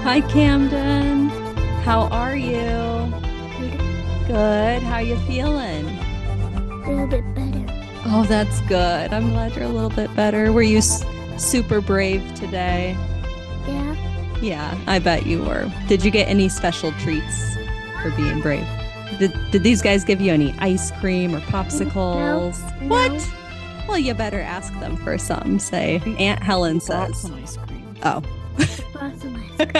Hi, Camden. How are you? Good. How you feeling? A little bit better. Oh, that's good. I'm glad you're a little bit better. Were you super brave today? Yeah. Yeah, I bet you were. Did you get any special treats for being brave? Did these guys give you any ice cream or popsicles? No. What? Well, you better ask them for some. Say, Aunt Helen says. Some ice cream. Oh. Awesome ice cream.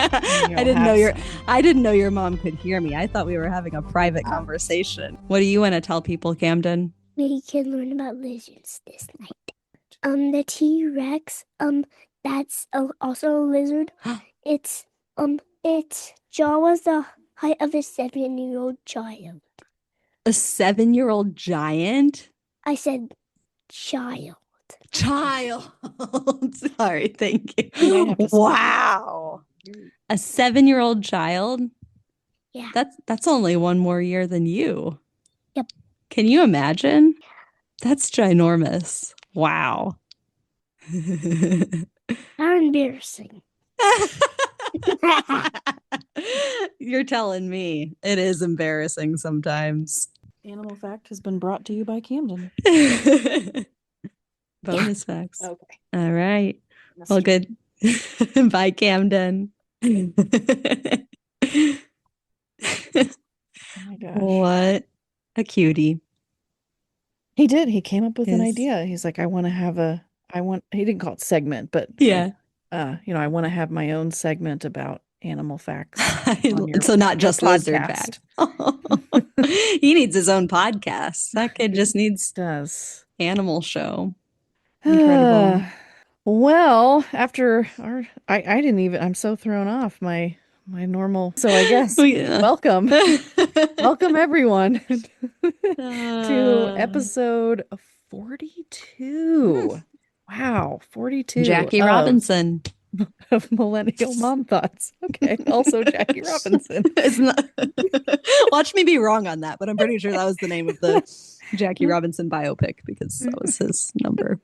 I didn't know your mom could hear me. I thought we were having a private conversation. What do you want to tell people, Camden? We can learn about lizards this night. The T-Rex, that's also a lizard. Its jaw was the height of a 7-year-old child. A 7-year-old giant? I said child. Child. Sorry, thank You you. might have to Wow. A 7-year-old child? Yeah. That's only one more year than you. Yep. Can you imagine? That's ginormous. Wow. How embarrassing. You're telling me. It is embarrassing sometimes. Animal fact has been brought to you by Camden. Bonus facts. Okay. All right. Well, good. Bye, Camden. Oh my gosh. What a cutie. He did. He came up with an Yes. idea. He's like, he didn't call it segment, but Yeah. I want to have my own segment about animal facts. So not just lizard podcast. facts. He needs his own podcast. That kid just needs Does. animal show. Incredible. Well, after I didn't even, I'm so thrown off my normal. So I guess welcome everyone to episode 42. Wow, 42. Jackie Robinson. Of Millennial Mom Thoughts. Okay, also Jackie Robinson. Watch me be wrong on that, but I'm pretty sure that was the name of the Jackie Robinson biopic because that was his number.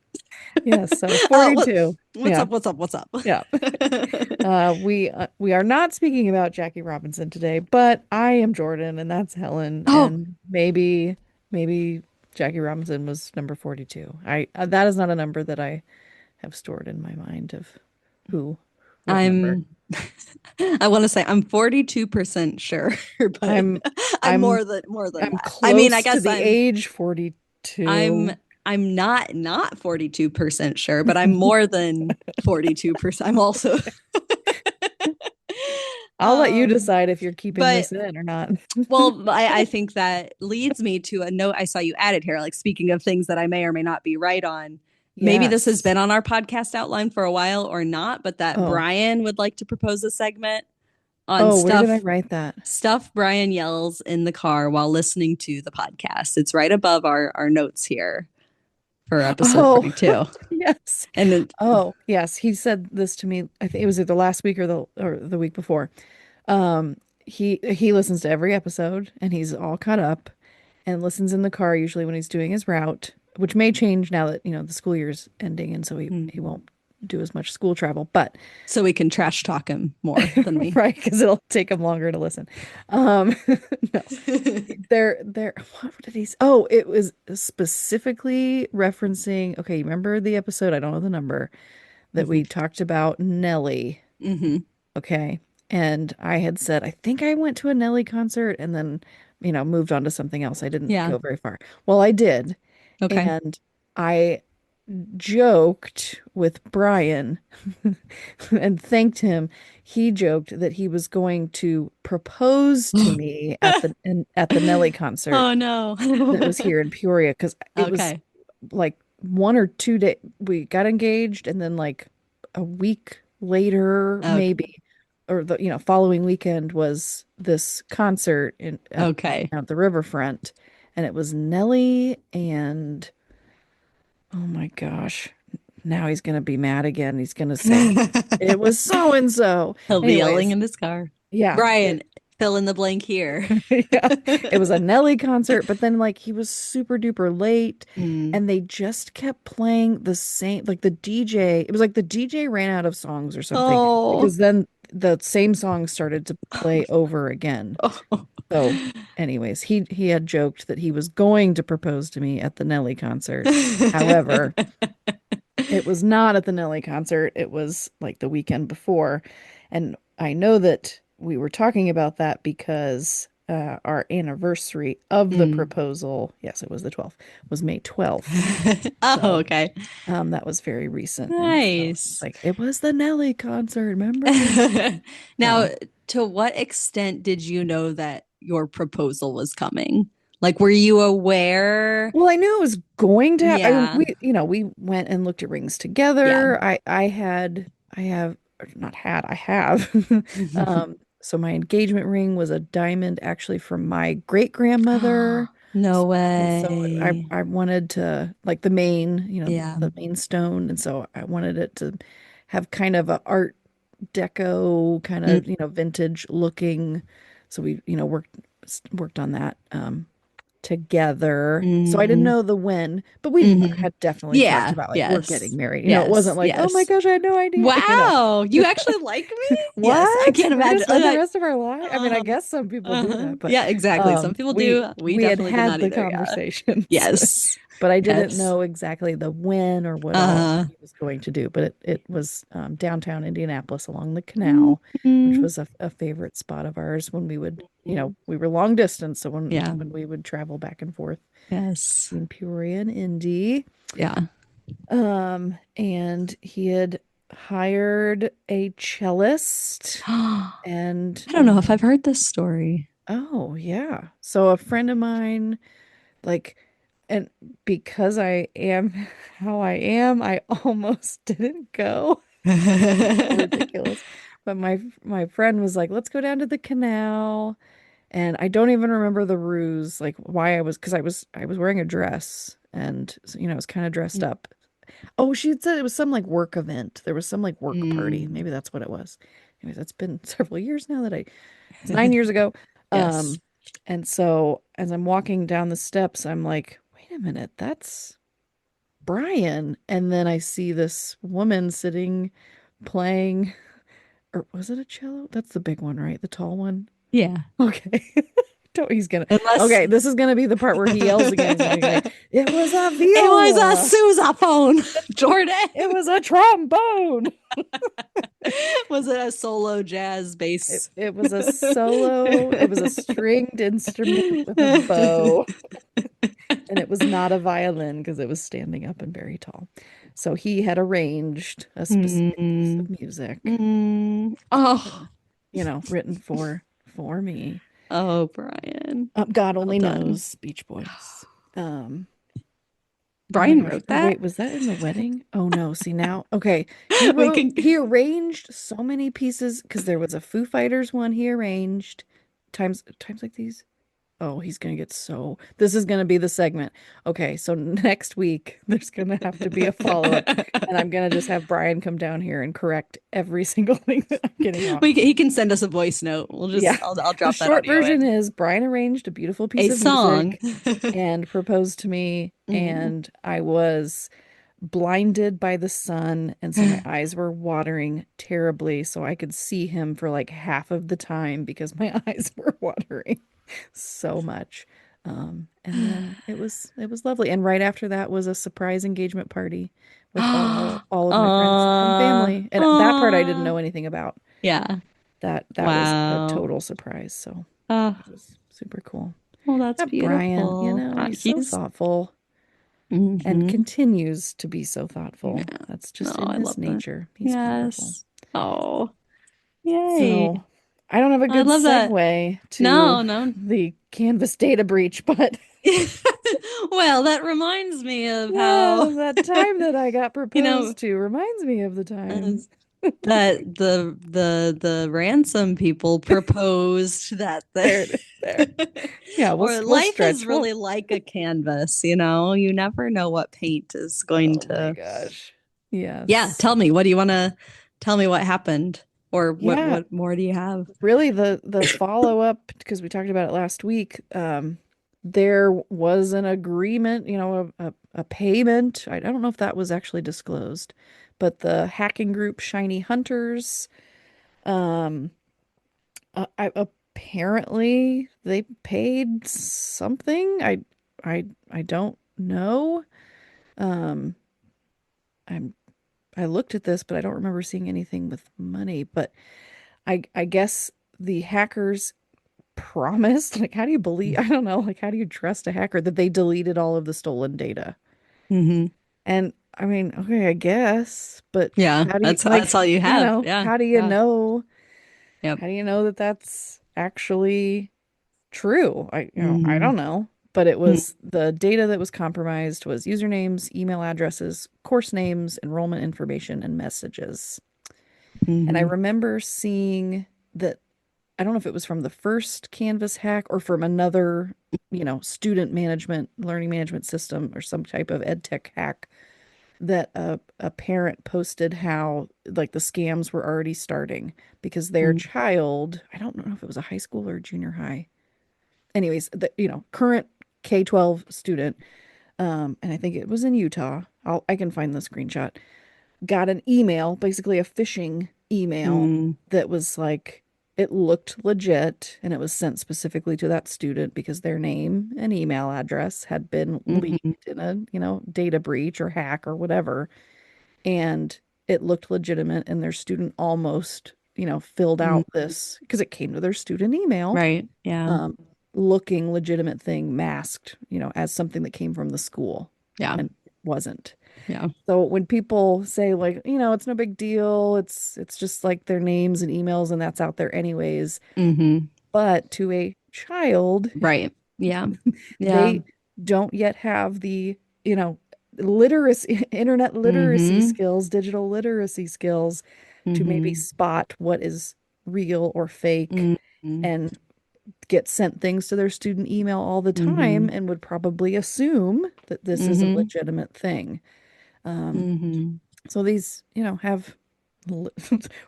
Yes, so 42. What's up? Yeah. We are not speaking about Jackie Robinson today, but I am Jordan and that's Helen. Oh. And maybe Jackie Robinson was number 42. That is not a number that I have stored in my mind of who. I want to say I'm 42% sure, but I'm more than I'm that. Close I guess to the age 42. I'm not 42% sure, but I'm more than 42%. I'm also I'll let you decide if you're keeping this in or not. Well, I think that leads me to a note I saw you added here, like speaking of things that I may or may not be right on. Maybe this has been on our podcast outline for a while or not, but that Brian would like to propose a segment on stuff. Where did I write that? Stuff Brian yells in the car while listening to the podcast. It's right above our notes here for episode 42. Yes. And then, yes. He said this to me. I think it was either last week or the week before. He listens to every episode and he's all caught up and listens in the car usually when he's doing his route, which may change now that, the school year's ending. And so he won't do as much school travel, but so we can trash talk him more than we right. Cause it'll take him longer to listen. No, what did he say? Oh, it was specifically referencing, okay. You remember the episode? I don't know the number that we talked about Nelly. Mm-hmm. Okay. And I had said, I think I went to a Nelly concert and then, moved on to something else. I didn't go very far. Well, I did. Okay. And I joked with Brian and thanked him. He joked that he was going to propose to me at the Nelly concert. Oh no. That was here in Peoria because it was like 1 or 2 days. We got engaged and then like a week later, maybe, or the following weekend was this concert at the riverfront, and it was Nelly and oh my gosh, now he's gonna be mad again. He's gonna say it was so and so. He'll be yelling in his car. Yeah, Brian, fill in the blank here. It was a Nelly concert, but then like he was super duper late and they just kept playing the same, like the DJ, it was like the DJ ran out of songs or something because then the same song started to play over again. Oh. So, anyways, he had joked that he was going to propose to me at the Nelly concert. However, it was not at the Nelly concert. It was like the weekend before. And I know that we were talking about that because our anniversary of the proposal, yes, it was the 12th, was May 12th. Oh, So, okay. that was very recent. And so Nice. like, it was the Nelly concert, remember? Now, to what extent did you know that your proposal was coming? Like, were you aware? Well, I knew it was going to happen. I mean, Yeah. we went and looked at rings Yeah. together. I have, or not had, I have. So my engagement ring was a diamond actually from my great grandmother. No And so way. I wanted to like the main, Yeah. the main stone. And so I wanted it to have kind of a art deco kind of, vintage looking. So we, worked on that. Together. So I didn't Mm-hmm. know the when, but we Mm-hmm. had definitely talked Yeah. about like we're getting Yes. married. It Yes. wasn't like, oh my Yes. gosh, I had no idea, Wow. You actually like me? Yes. I What? can't We're gonna imagine. spend the rest of our life. I mean, I Um, guess some people do that, but Yeah, exactly. Some people we do. We we had definitely did had not the either. Yeah. conversations, Yes. but I didn't Yes. know exactly the when or what all Uh, he was going to do. But it was downtown Indianapolis along the canal, which mm-hmm. was a favorite spot of ours when we would, we were long distance, so Yeah. when we would travel back and forth Yes. between Peoria and Indy. Yeah. And he had hired a cellist I and don't know if I've heard this story. oh yeah. So a friend of mine, like, and because I am how I am, I almost didn't go. So ridiculous. But my friend was like, let's go down to the canal. And I don't even remember the ruse, like why because I was wearing a dress and I was kind of dressed up. Oh, she had said it was some like work event. There was some like work party. Mm. Maybe that's what it was. Anyways, that's been several years now it's 9 years ago. Yes. And so as I'm walking down the steps, I'm like, wait a minute, that's Brian. And then I see this woman sitting playing, or was it a cello? That's the big one, right? The tall one. Yeah. Okay. Don't he's gonna Unless okay, this is gonna be the part where he yells again. He's gonna be like, it was a it was a viola. sousaphone, Jordan. It was a trombone. Was it a solo jazz bass? It was a solo, it was a stringed instrument with a bow. And it was not a violin because it was standing up and very tall. So he had arranged a specific piece of music. Oh, Written for me. Oh, Brian. God only knows, Beach Boys. Brian wrote that? Wait, was that in the wedding? Oh no, see now. Okay. He arranged so many pieces because there was a Foo Fighters one he arranged. Times like these. Oh, he's gonna get this is gonna be the segment. Okay, so next week there's gonna have to be a follow-up, and I'm gonna just have Brian come down here and correct every single thing that I'm getting wrong. He can send us a voice note. I'll drop that. The short version is Brian arranged a beautiful piece of song music and proposed to me, and I was blinded by the sun, and so my eyes were watering terribly, so I could see him for like half of the time because my eyes were watering so much. And then it was lovely. And right after that was a surprise engagement party with all of my friends and family. And that part I didn't know anything about. Yeah. That was a total surprise. So it was super cool. Well, that's beautiful. Brian, he's so thoughtful. And continues to be so thoughtful. Yeah. That's just in his nature. He's wonderful. Oh, yay. So I don't have a good segue to the Canvas data breach, but well, that reminds me of how that time that I got proposed to reminds me of the time that the ransom people proposed that there. Yeah, or life is really like a canvas, you never know what paint is going to. Oh my gosh. Yes. Yeah, tell me, what do you want to tell me what happened? Or what more do you have? Really, the follow-up, because we talked about it last week, there was an agreement, a payment. I don't know if that was actually disclosed, but the hacking group Shiny Hunters Um, apparently they paid something. I don't know. Um, I'm I looked at this, but I don't remember seeing anything with money. But I guess the hackers promised, like, how do you believe, I don't know, like, how do you trust a hacker that they deleted all of the stolen data? Mm-hmm. And I mean, okay, I guess, but Yeah, how do you, that's like, all you have. Yeah. how do you Yeah. know? Yep. How do you know that that's actually true? I Mm-hmm. don't know. But it was the data that was compromised was usernames, email addresses, course names, enrollment information, and messages. And I Mm-hmm. remember seeing that, I don't know if it was from the first Canvas hack or from another, student management, learning management system or some type of EdTech hack, that a parent posted how like the scams were already starting because their child, I don't know if it was a high school or junior high. Anyways, the current K-12 student, and I think it was in Utah. I can find the screenshot, got an email, basically a phishing email Mm-hmm. that was like, it looked legit and it was sent specifically to that student because their name and email address had been Mm-hmm. leaked in a, data breach or hack or whatever. And it looked legitimate and their student almost, filled out Mm-hmm. this because it came to their student email, Right. Yeah. um, looking legitimate thing masked, as something that came from the school Yeah. and it wasn't. Yeah. So when people say like, it's no big deal, it's just like their names and emails and that's out there anyways. Mm-hmm. But to a child, Right. Yeah. Yeah. they don't yet have the, you know, literacy, internet literacy Mm-hmm. skills, digital literacy skills to maybe Mm-hmm. spot what is real or fake Mm-hmm. and get sent things to their student email all the time Mm-hmm. and would probably assume that this is a Mm-hmm. legitimate thing. Um, Mm-hmm. So these, have real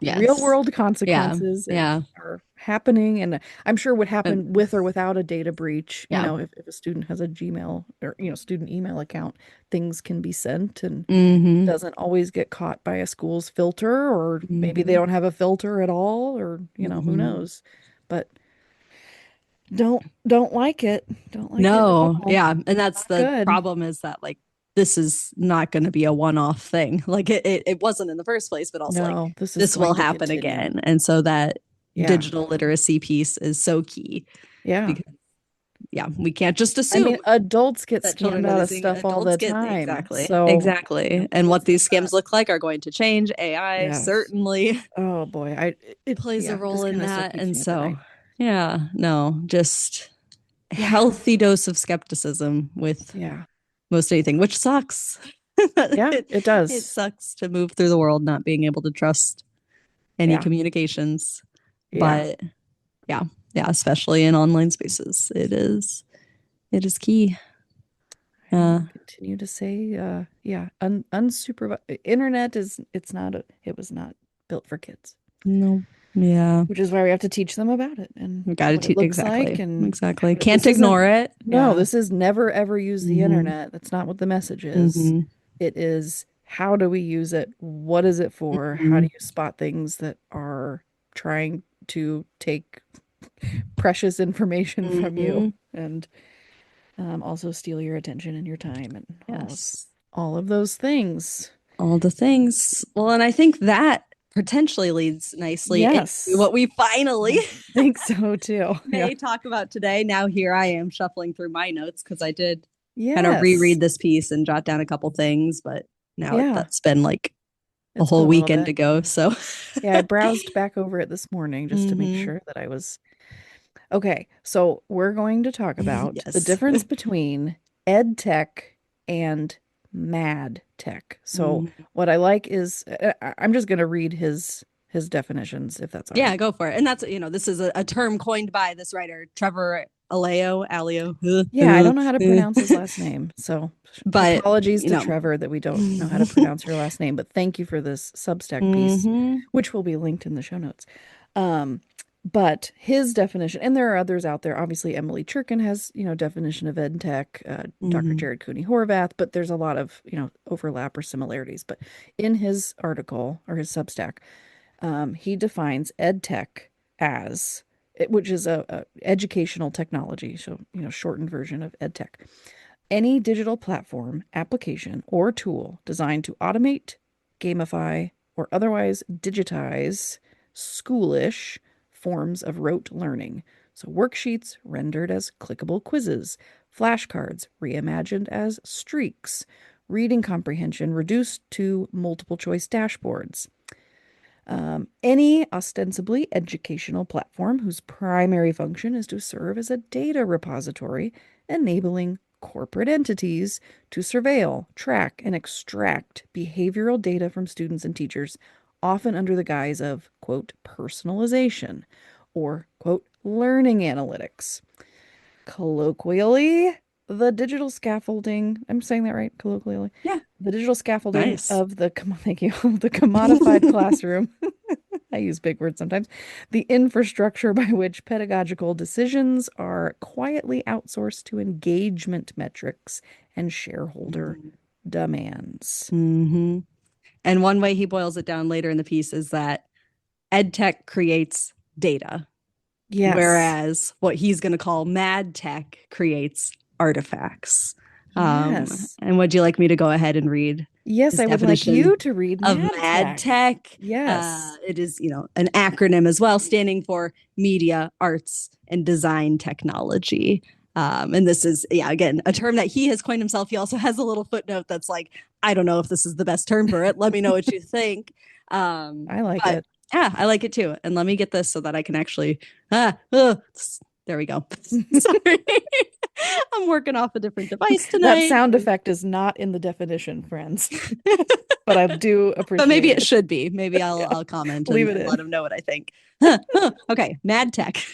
Yes. world Yeah. consequences and Yeah. are happening. And I'm sure would And happen with or without a data breach. yeah. If a student has a Gmail or, student email account, things can be sent and Mm-hmm. doesn't always get caught by a school's filter, or maybe they Mm-hmm. don't have a filter at all, or, who Mm-hmm. knows. But don't like it. Don't like it at No, all. yeah. And that's Not the good. problem is that like this is not going to be a one-off thing. Like it wasn't in the first place, but also like No, this is this will going to happen continue. again. And so that Yeah. digital literacy piece is so key Yeah. because yeah, we can't just I mean, assume adults get that children scammed are out of these stuff all adults the get time. exactly, So, exactly. And what it's these not, scams look like are going to change. AI yes. certainly Oh boy. plays a Yeah, role just in kind of stuff that. keeps And me up at so, night. yeah, no, just Yeah. healthy dose of skepticism with Yeah. most anything, which sucks. Yeah, it, it it does. sucks to move through the world not being able to trust any Yeah. communications. Yeah. But yeah, yeah, especially in online spaces, it is key. I will continue to say, yeah, unsupervised internet it was not built for kids. No, yeah, Which is why we have to teach them about it and you got to what it teach looks like. exactly, And exactly. Can't this isn't, ignore it. no, Yeah. this is never ever use the Mm-hmm. internet. That's not what the message is. Mm-hmm. It is, how do we use it? What is it for? How Mm-hmm. do you spot things that are trying to take precious information from you Mm-hmm. and also steal your attention and your time and Yes. all of those things. All the things. Well, and I think that potentially leads nicely into Yes, what we finally I think so too. Yeah. may talk about today. Now, here I am shuffling through my notes because I did kind of Yes. reread this piece and jot down a couple things, but now Yeah. that's been like a It's been whole a little weekend bit. ago. So, Yeah, I browsed back over it this morning just to make hmm sure that I was okay. So we're going to talk about the yes. difference between EdTech and MADTech. So Mhm. what I like is I'm just going to read his definitions if that's all Yeah, right. go for it. And that's, this is a term coined by this writer, Trevor Aleo. Yeah, I don't know how to pronounce his last name. So But, apologies to Trevor that we don't know how to pronounce your last name, but thank you for this Substack piece, hmm which will be linked in the show notes. Um, but his definition, and there are others out there. Obviously, Emily Churkin has, definition of ed tech, Dr. hmm Jared Cooney Horvath, but there's a lot of, overlap or similarities. But in his article or his Substack, He defines EdTech as, which is a educational technology, so shortened version of EdTech. Any digital platform, application, or tool designed to automate, gamify, or otherwise digitize schoolish forms of rote learning. So worksheets rendered as clickable quizzes, flashcards reimagined as streaks, reading comprehension reduced to multiple choice dashboards. Any ostensibly educational platform whose primary function is to serve as a data repository, enabling corporate entities to surveil, track, and extract behavioral data from students and teachers, often under the guise of, quote, personalization or, quote, learning analytics. Colloquially, the digital scaffolding, I'm saying that right, colloquially? Yeah. The digital scaffolding Nice. of the, thank you, of the commodified classroom. I use big words sometimes. The infrastructure by which pedagogical decisions are quietly outsourced to engagement metrics and shareholder demands. Mm-hmm. And one way he boils it down later in the piece is that EdTech creates data. Yes. Whereas what he's going to call MADTech creates artifacts. Yes. And would you like me to go ahead and read? Yes, I would like you to read MADTech. Yes. It is, an acronym as well, standing for Media, Arts, and Design Technology. And this is, again, a term that he has coined himself. He also has a little footnote that's like, I don't know if this is the best term for it. Let me know what you think. I like it. Yeah, I like it too. And let me get this so that I can actually, there we go. Sorry. I'm working off a different device tonight. That sound effect is not in the definition, friends. But I do appreciate it. But maybe it should be. Maybe I'll comment and let him know what I think. Okay, MADTech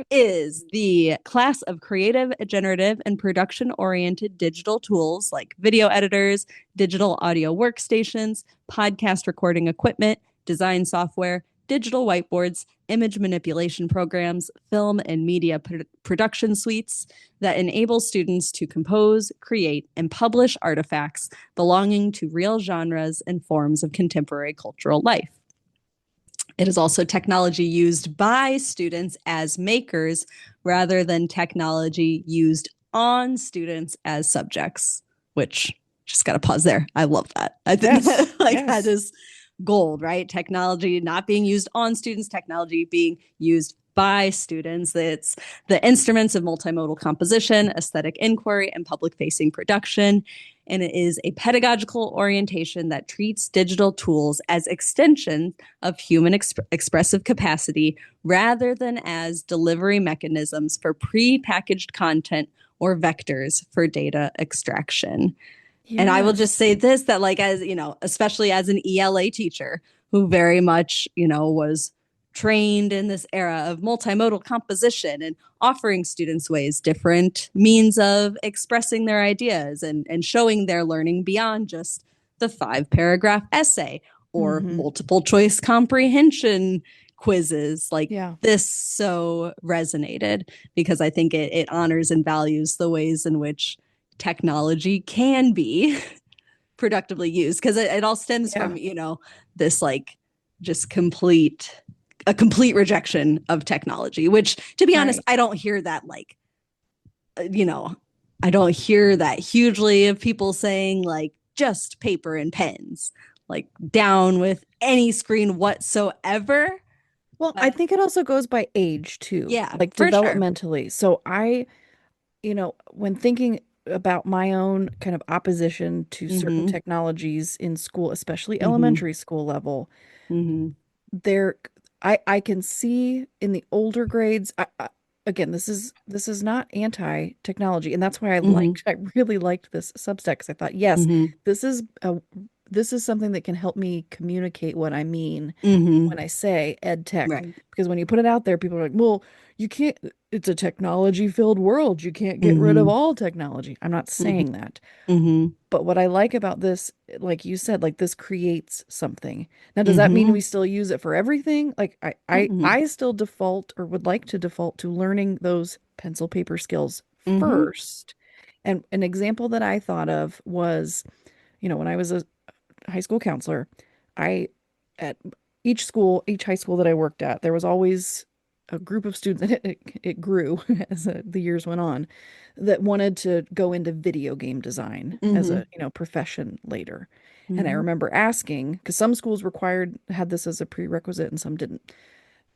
is the class of creative, generative, and production-oriented digital tools like video editors, digital audio workstations, podcast recording equipment, design software, digital whiteboards, image manipulation programs, film and media production suites that enable students to compose, create, and publish artifacts belonging to real genres and forms of contemporary cultural life. It is also technology used by students as makers rather than technology used on students as subjects, which just got to pause there. I love that. I think that is gold, right? Technology not being used on students, technology being used by students. It's the instruments of multimodal composition, aesthetic inquiry, and public-facing production. And it is a pedagogical orientation that treats digital tools as extensions of human expressive capacity rather than as delivery mechanisms for pre-packaged content or vectors for data extraction. Yes. And I will just say this, that as, especially as an ELA teacher who very much, was trained in this era of multimodal composition and offering students different means of expressing their ideas and showing their learning beyond just the 5-paragraph essay or multiple choice comprehension quizzes. This so resonated because I think it honors and values the ways in which technology can be productively used, because it all stems from this just a complete rejection of technology, which, to be honest, I don't hear that I don't hear that hugely of people saying just paper and pens, down with any screen whatsoever. Well, I think it also goes by age too. Yeah, developmentally. Sure. So I, when thinking about my own kind of opposition to certain technologies in school, especially elementary school level, I can see in the older grades. Again, this is not anti-technology, and that's why I really liked this Substack, because I thought, yes, this is something that can help me communicate what I mean when I say EdTech. Right. Because when you put it out there, people are like, well, you can't, it's a technology-filled world. You can't get rid of all technology. I'm not saying that. But what I like about this, like you said, this creates something. Now, does that mean we still use it for everything? I still default, or would like to default, to learning those pencil paper skills first. And an example that I thought of was, when I was a high school counselor, each high school that I worked at, there was always a group of students, and it grew as the years went on, that wanted to go into video game design as a, profession later. And I remember asking, because some schools had this as a prerequisite and some didn't.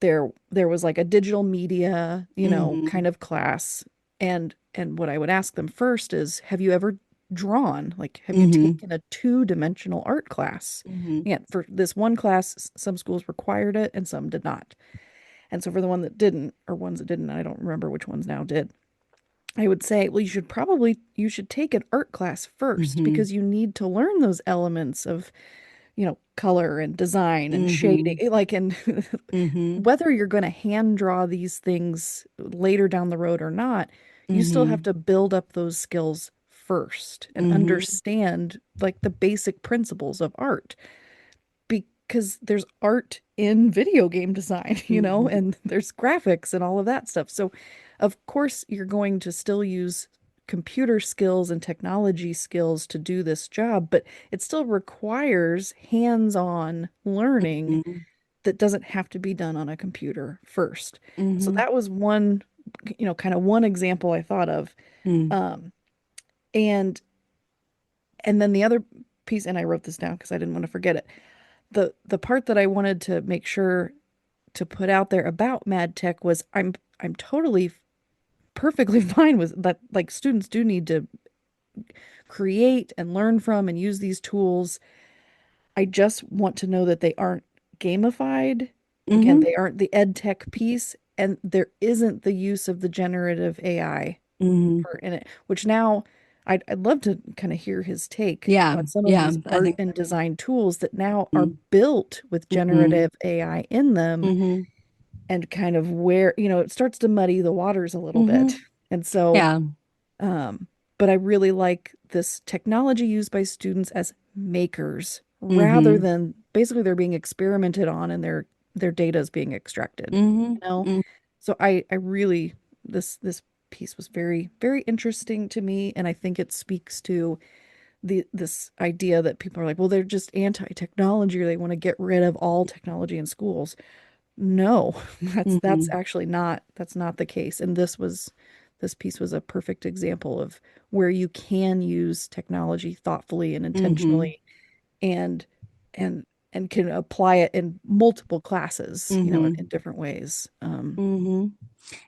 There was like a digital media, kind of class. And what I would ask them first is, have you ever drawn? Like, have you taken a two-dimensional art class? Yeah, for this one class, some schools required it and some did not. And so for the one that didn't, or ones that didn't, I don't remember which ones now did, I would say, well, you should take an art class first because you need to learn those elements of, color and design and shading, like, and whether you're going to hand draw these things later down the road or not, you still have to build up those skills first and understand like the basic principles of art, because there's art in video game design, and there's graphics and all of that stuff. So of course you're going to still use computer skills and technology skills to do this job, but it still requires hands-on learning that doesn't have to be done on a computer first. So that was one, kind of one example I thought of. And then the other piece, and I wrote this down because I didn't want to forget it. The part that I wanted to make sure to put out there about MADTech was I'm totally perfectly fine with that. Like, students do need to create and learn from and use these tools. I just want to know that they aren't gamified. Again, they aren't the EdTech piece, and there isn't the use of the generative AI in it, which now I'd love to kind of hear his take on some of these art and design tools that now are built with generative AI in them, and kind of where, it starts to muddy the waters a little bit. And so, but I really like this technology used by students as makers rather than basically they're being experimented on and their data is being extracted, So I really, this piece was very, very interesting to me. And I think it speaks to this idea that people are like, well, they're just anti-technology, or they want to get rid of all technology in schools. No, that's actually not the case. And this piece was a perfect example of where you can use technology thoughtfully and intentionally, and can apply it in multiple classes, in different ways.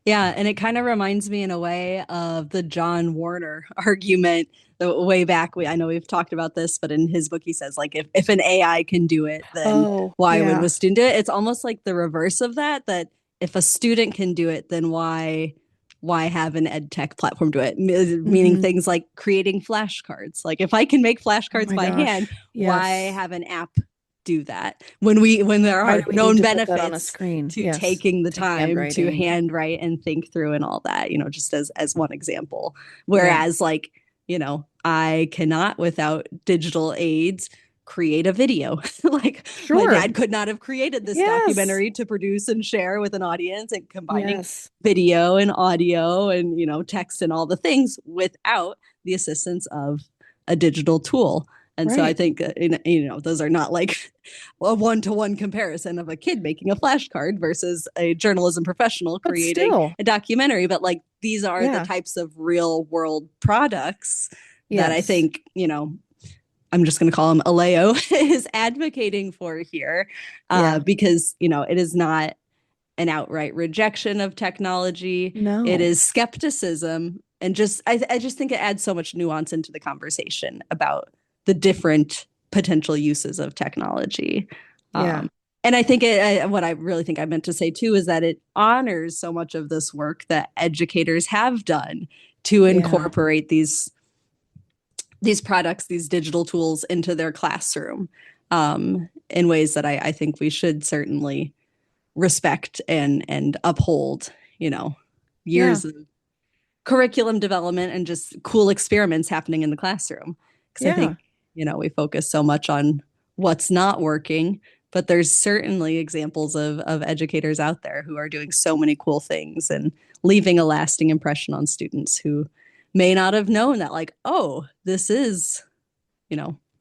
Yeah, and it kind of reminds me in a way of the John Warner argument the way back. I know we've talked about this, but in his book he says, like, if an AI can do it, then why would a student do it? It's almost like the reverse of that if a student can do it, then why have an EdTech platform do it? Meaning things like creating flashcards. Like, if I can make flashcards by hand, why have an app do that when there are known benefits to taking the time to handwrite and think through and all that, just as one example. Whereas I cannot, without digital aids, create a video. Like, my dad could not have created this documentary to produce and share with an audience, and combining video and audio and text and all the things without the assistance of a digital tool. And so I think, those are not like a one-to-one comparison of a kid making a flashcard versus a journalism professional creating a documentary. But like, these are the types of real world products that I think, I'm just going to call him Aleo, is advocating for here, because, it is not an outright rejection of technology. No. It is skepticism. And I just think it adds so much nuance into the conversation about the different potential uses of technology. And I think what I really think I meant to say too is that it honors so much of this work that educators have done to incorporate these products, these digital tools, into their classroom, in ways that I think we should certainly respect and uphold. Years of curriculum development and just cool experiments happening in the classroom. Because I think we focus so much on what's not working, but there's certainly examples of educators out there who are doing so many cool things and leaving a lasting impression on students who may not have known that, like, oh, this is,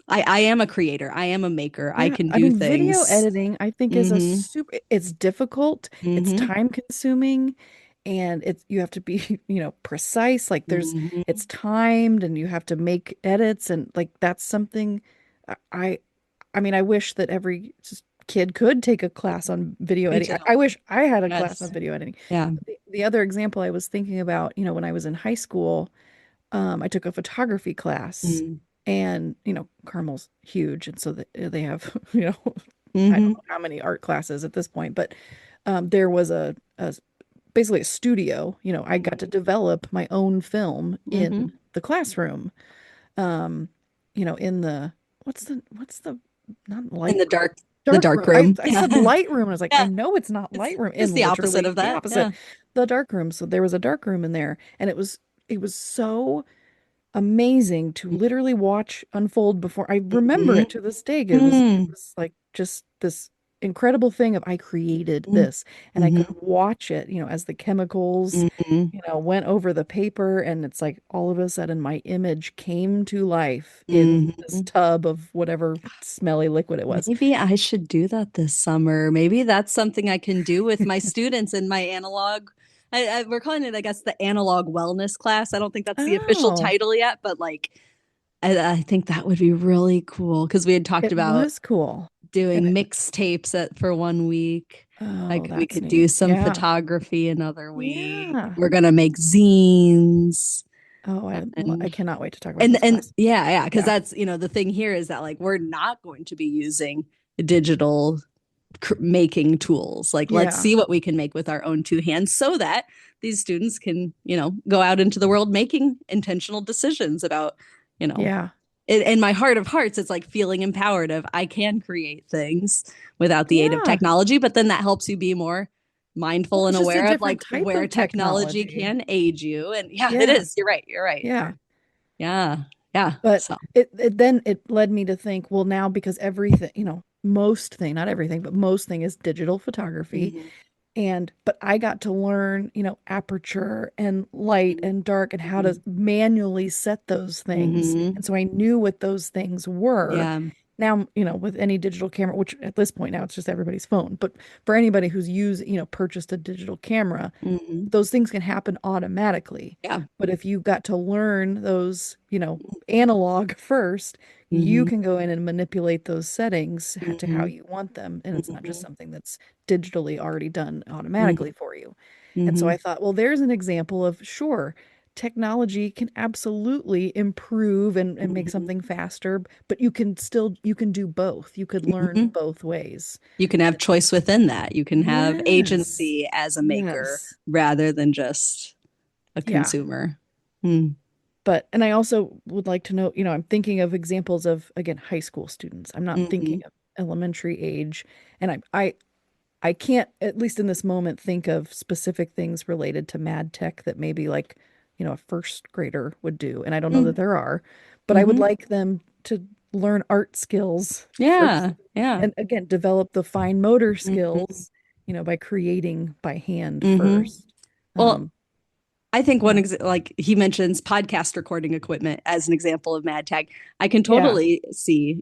I am a creator. I am a maker. I Yeah, can I do mean, video things. editing, I think is a super, it's difficult, it's Mm-hmm. time consuming, and it's you have to be, precise. Like Mm-hmm. it's timed and you have to make edits and like that's something I I mean, I wish that every kid could take a class on video Me editing. too. I wish I had a class on Yes. video editing. Yeah. The other example I was thinking about, when I was in high school, I took a photography class Mm-hmm. and, Carmel's huge. And so they have, I don't Mm-hmm. know how many art classes at this point, but there was basically a studio. I got to develop my own film Mm-hmm. in the classroom. Um, in the what's the not In light the dark dark room. I room. I Yeah. said light room and I was like, I Yeah. know it's not It's light room, just and the opposite literally of the that. opposite, Yeah. the dark room. So there was a dark room in there, and it was so amazing to literally watch unfold before. I remember Mm-hmm. it to this day. It Mm-hmm. was like just this incredible thing of I created this and I could Mm-hmm. watch it, as the chemicals, Mm-hmm. went over the paper and it's like all of a sudden my image came to life in this Mm-hmm. tub of whatever smelly liquid it was. Maybe I should do that this summer. Maybe that's something I can do with my students in my analog. We're calling it, I guess, the analog wellness class. I don't think that's the official Oh, title yet, but like, I think that would be really cool because we had talked it about was cool. And doing mixtapes for 1 week. oh, Like we that's could do neat. some Yeah. photography another week. Yeah. We're gonna make zines. Oh, I And cannot wait to talk about this class. yeah, because Yeah. that's, the thing here is that like we're not going to be using digital making tools. Like let's Yeah. see what we can make with our own two hands so that these students can, go out into the world making intentional decisions about, you know, Yeah. in my heart of hearts, it's like feeling empowered of I can create things without the aid of Yeah. technology, but then that helps you be more Well, mindful and it's just a aware of different like type where of technology technology. can aid you. And yeah, it Yeah. is. You're right. You're right. Yeah. Yeah. Yeah. But So. it led me to think, well, now because everything, most thing, not everything, but most thing is digital photography. Mm-hmm. But I got to learn, aperture and light and dark and how to manually set those things. Mm-hmm. And so I knew what those things were. Yeah. Now, with any digital camera, which at this point now it's just everybody's phone, but for anybody who's purchased a digital camera, Mm-hmm. those things can happen automatically. Yeah. But if you got to learn those, analog first, you Mm-hmm. can go in and manipulate those settings to how Mm-hmm. you want them. And it's not just Mm-hmm. something that's digitally already done Mm-hmm. automatically for you. And so Mm-hmm. I thought, well, there's an example of sure, technology can absolutely improve and make Mm-hmm. something faster, but you can do both. You could learn Mm-hmm. both ways. You can have choice within that. You can have Yes. agency as a maker Yes. rather than just a Yeah. consumer. Mm. And I also would like to know, I'm thinking of examples of, again, high school students. I'm not Mm-hmm. thinking of elementary age. And I can't, at least in this moment, think of specific things related to MADTech that maybe like, a first grader would do. And I don't know that there are, but I would Mm-hmm. like them to learn art skills first. Yeah. Yeah. And again, develop the fine motor Mm-hmm. skills, by creating by hand Mm-hmm. first. Well, Um, I think yeah. like he mentions podcast recording equipment as an example of mad tech. I can Yeah. totally see,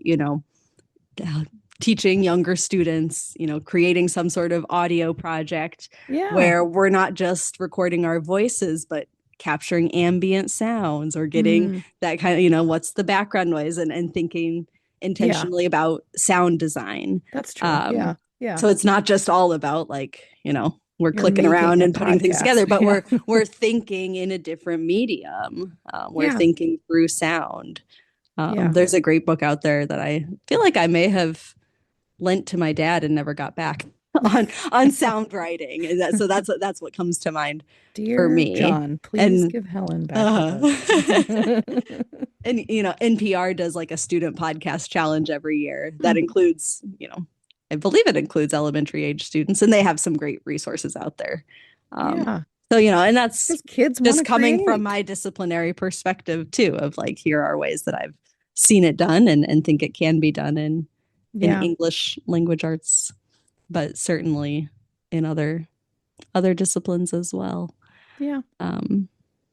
uh, teaching younger students, creating some sort of audio project Yeah. where we're not just recording our voices, but capturing ambient sounds or getting Mm, that kind of, what's the background noise and thinking yeah. intentionally about sound design. That's true. Um, Yeah. Yeah. so it's not just all about like, we're You're clicking making around a and putting things together, podcast. but Yeah. we're thinking in a different medium. We're Yeah. thinking through sound. Yeah. There's a great book out there that I feel like I may have lent to my dad and never got back on sound writing. So that's what comes to mind for Dear me. John, please And give Helen back her book. uh, and NPR does like a student podcast challenge every year that Hmm. includes, I believe it includes elementary age students, and they have some great resources out there. Um, Yeah. so and that's Because kids want just to coming from create. my disciplinary perspective too, of like here are ways that I've seen it done and think it can be done in Yeah. English language arts, but certainly in other disciplines as well. Yeah.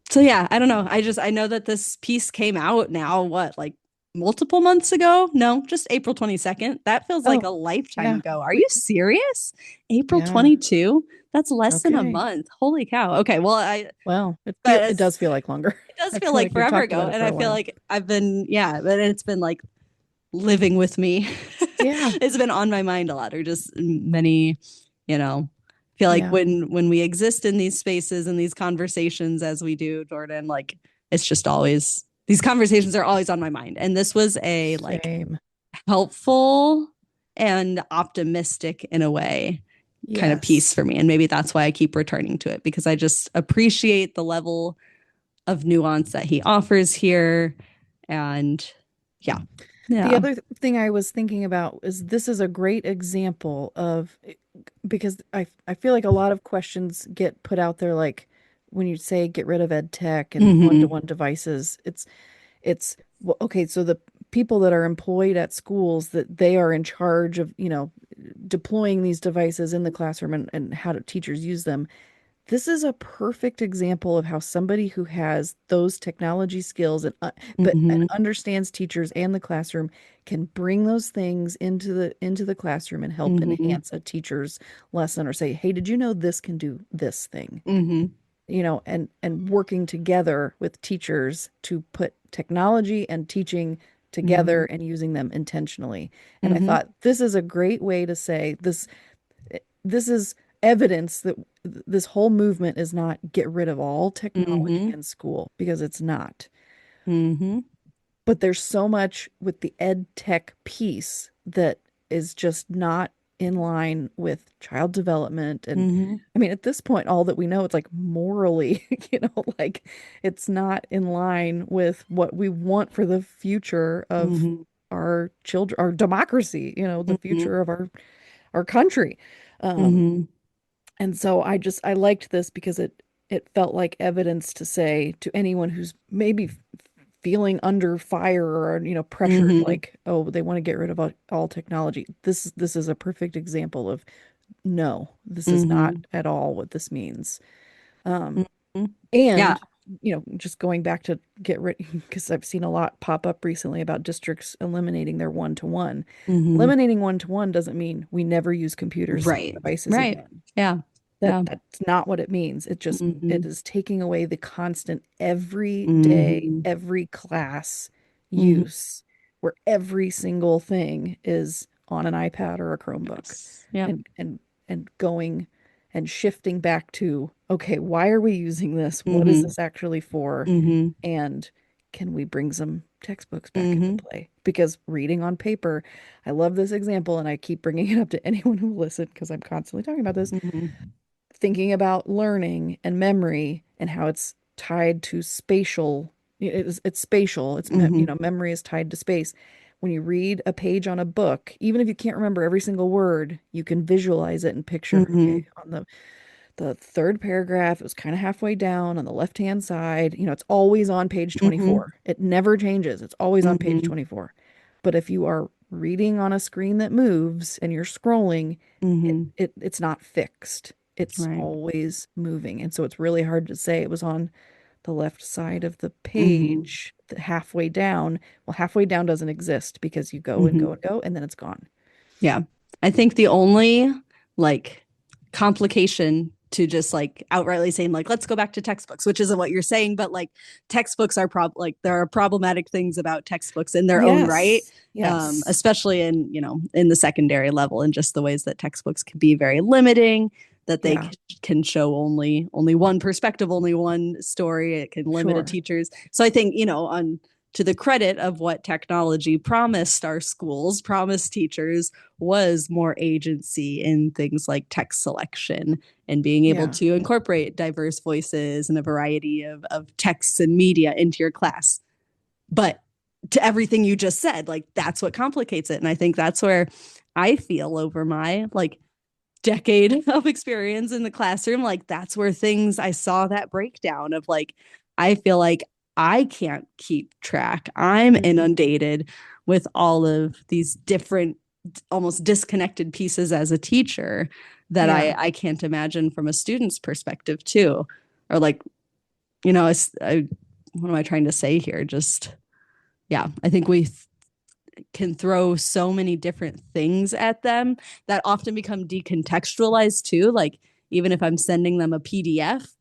So yeah, I don't know. I know that this piece came out now, what, like multiple months ago. No, just April 22nd. That feels like a lifetime ago. Are you serious? April 22? That's less than a month. Holy cow. Okay. Well, it does feel like longer. It does feel like forever ago. And I feel like I've been, but it's been like living with me. Yeah. It's been on my mind a lot, or just many, feel like when we exist in these spaces and these conversations as we do, Jordan, like it's just always, these conversations are always on my mind. And this was a like helpful and optimistic in a way kind of piece for me. And maybe that's why I keep returning to it, because I just appreciate the level of nuance that he offers here. And yeah. The other thing I was thinking about is this is a great example of, because I feel like a lot of questions get put out there, like when you say get rid of EdTech and one-to-one devices, it's well, okay, so the people that are employed at schools, that they are in charge of, deploying these devices in the classroom and how do teachers use them. This is a perfect example of how somebody who has those technology skills and understands teachers and the classroom can bring those things into the classroom and help enhance a teacher's lesson, or say, hey, did you know this can do this thing? And working together with teachers to put technology and teaching together and using them intentionally. And I thought this is a great way to say this is evidence that this whole movement is not get rid of all technology in school, because it's not. But there's so much with the EdTech piece that is just not in line with child development. And I mean, at this point, all that we know, it's like morally, like it's not in line with what we want for the future of our children, our democracy, the future of our country. And so I liked this because it felt like evidence to say to anyone who's maybe feeling under fire or pressured, like, oh, they want to get rid of all technology. This is a perfect example of no, this is not at all what this means. And just going back to get rid, because I've seen a lot pop up recently about districts eliminating their one-to-one. Eliminating one-to-one doesn't mean we never use computers and devices again. That's not what it means. It just it is taking away the constant every day, every class use, where every single thing is on an iPad or a Chromebook. And going and shifting back to, okay, why are we using this? What is this actually for? And can we bring some textbooks back into play? Because reading on paper, I love this example, and I keep bringing it up to anyone who will listen because I'm constantly talking about this. Thinking about learning and memory and how it's tied to spatial. It's spatial. It's memory is tied to space. When you read a page on a book, even if you can't remember every single word, you can visualize it and picture. Okay, on the third paragraph, it was kind of halfway down on the left-hand side. It's always on page 24. It never changes. It's always on page 24. But if you are reading on a screen that moves and you're scrolling, it's not fixed. It's always moving. And so it's really hard to say it was on the left side of the page, halfway down. Well, halfway down doesn't exist, because you go and go and go, and then it's gone. Yeah. I think the only like complication to just like outrightly saying like, let's go back to textbooks, which isn't what you're saying, but like textbooks are there are problematic things about textbooks in their own right. Especially in, in the secondary level, and just the ways that textbooks can be very limiting, that they can show only one perspective, only one story. It can limit a teacher's. So I think, to the credit of what technology promised our schools, promised teachers, was more agency in things like text selection and being able to incorporate diverse voices and a variety of texts and media into your class. But to everything you just said, like that's what complicates it. And I think that's where I feel over my like decade of experience in the classroom, like that's where I saw that breakdown of like, I feel like I can't keep track. I'm inundated with all of these different, almost disconnected pieces as a teacher that I can't imagine from a student's perspective too. Or like, what am I trying to say here? Just, I think we can throw so many different things at them that often become decontextualized too. Like, even if I'm sending them a PDF,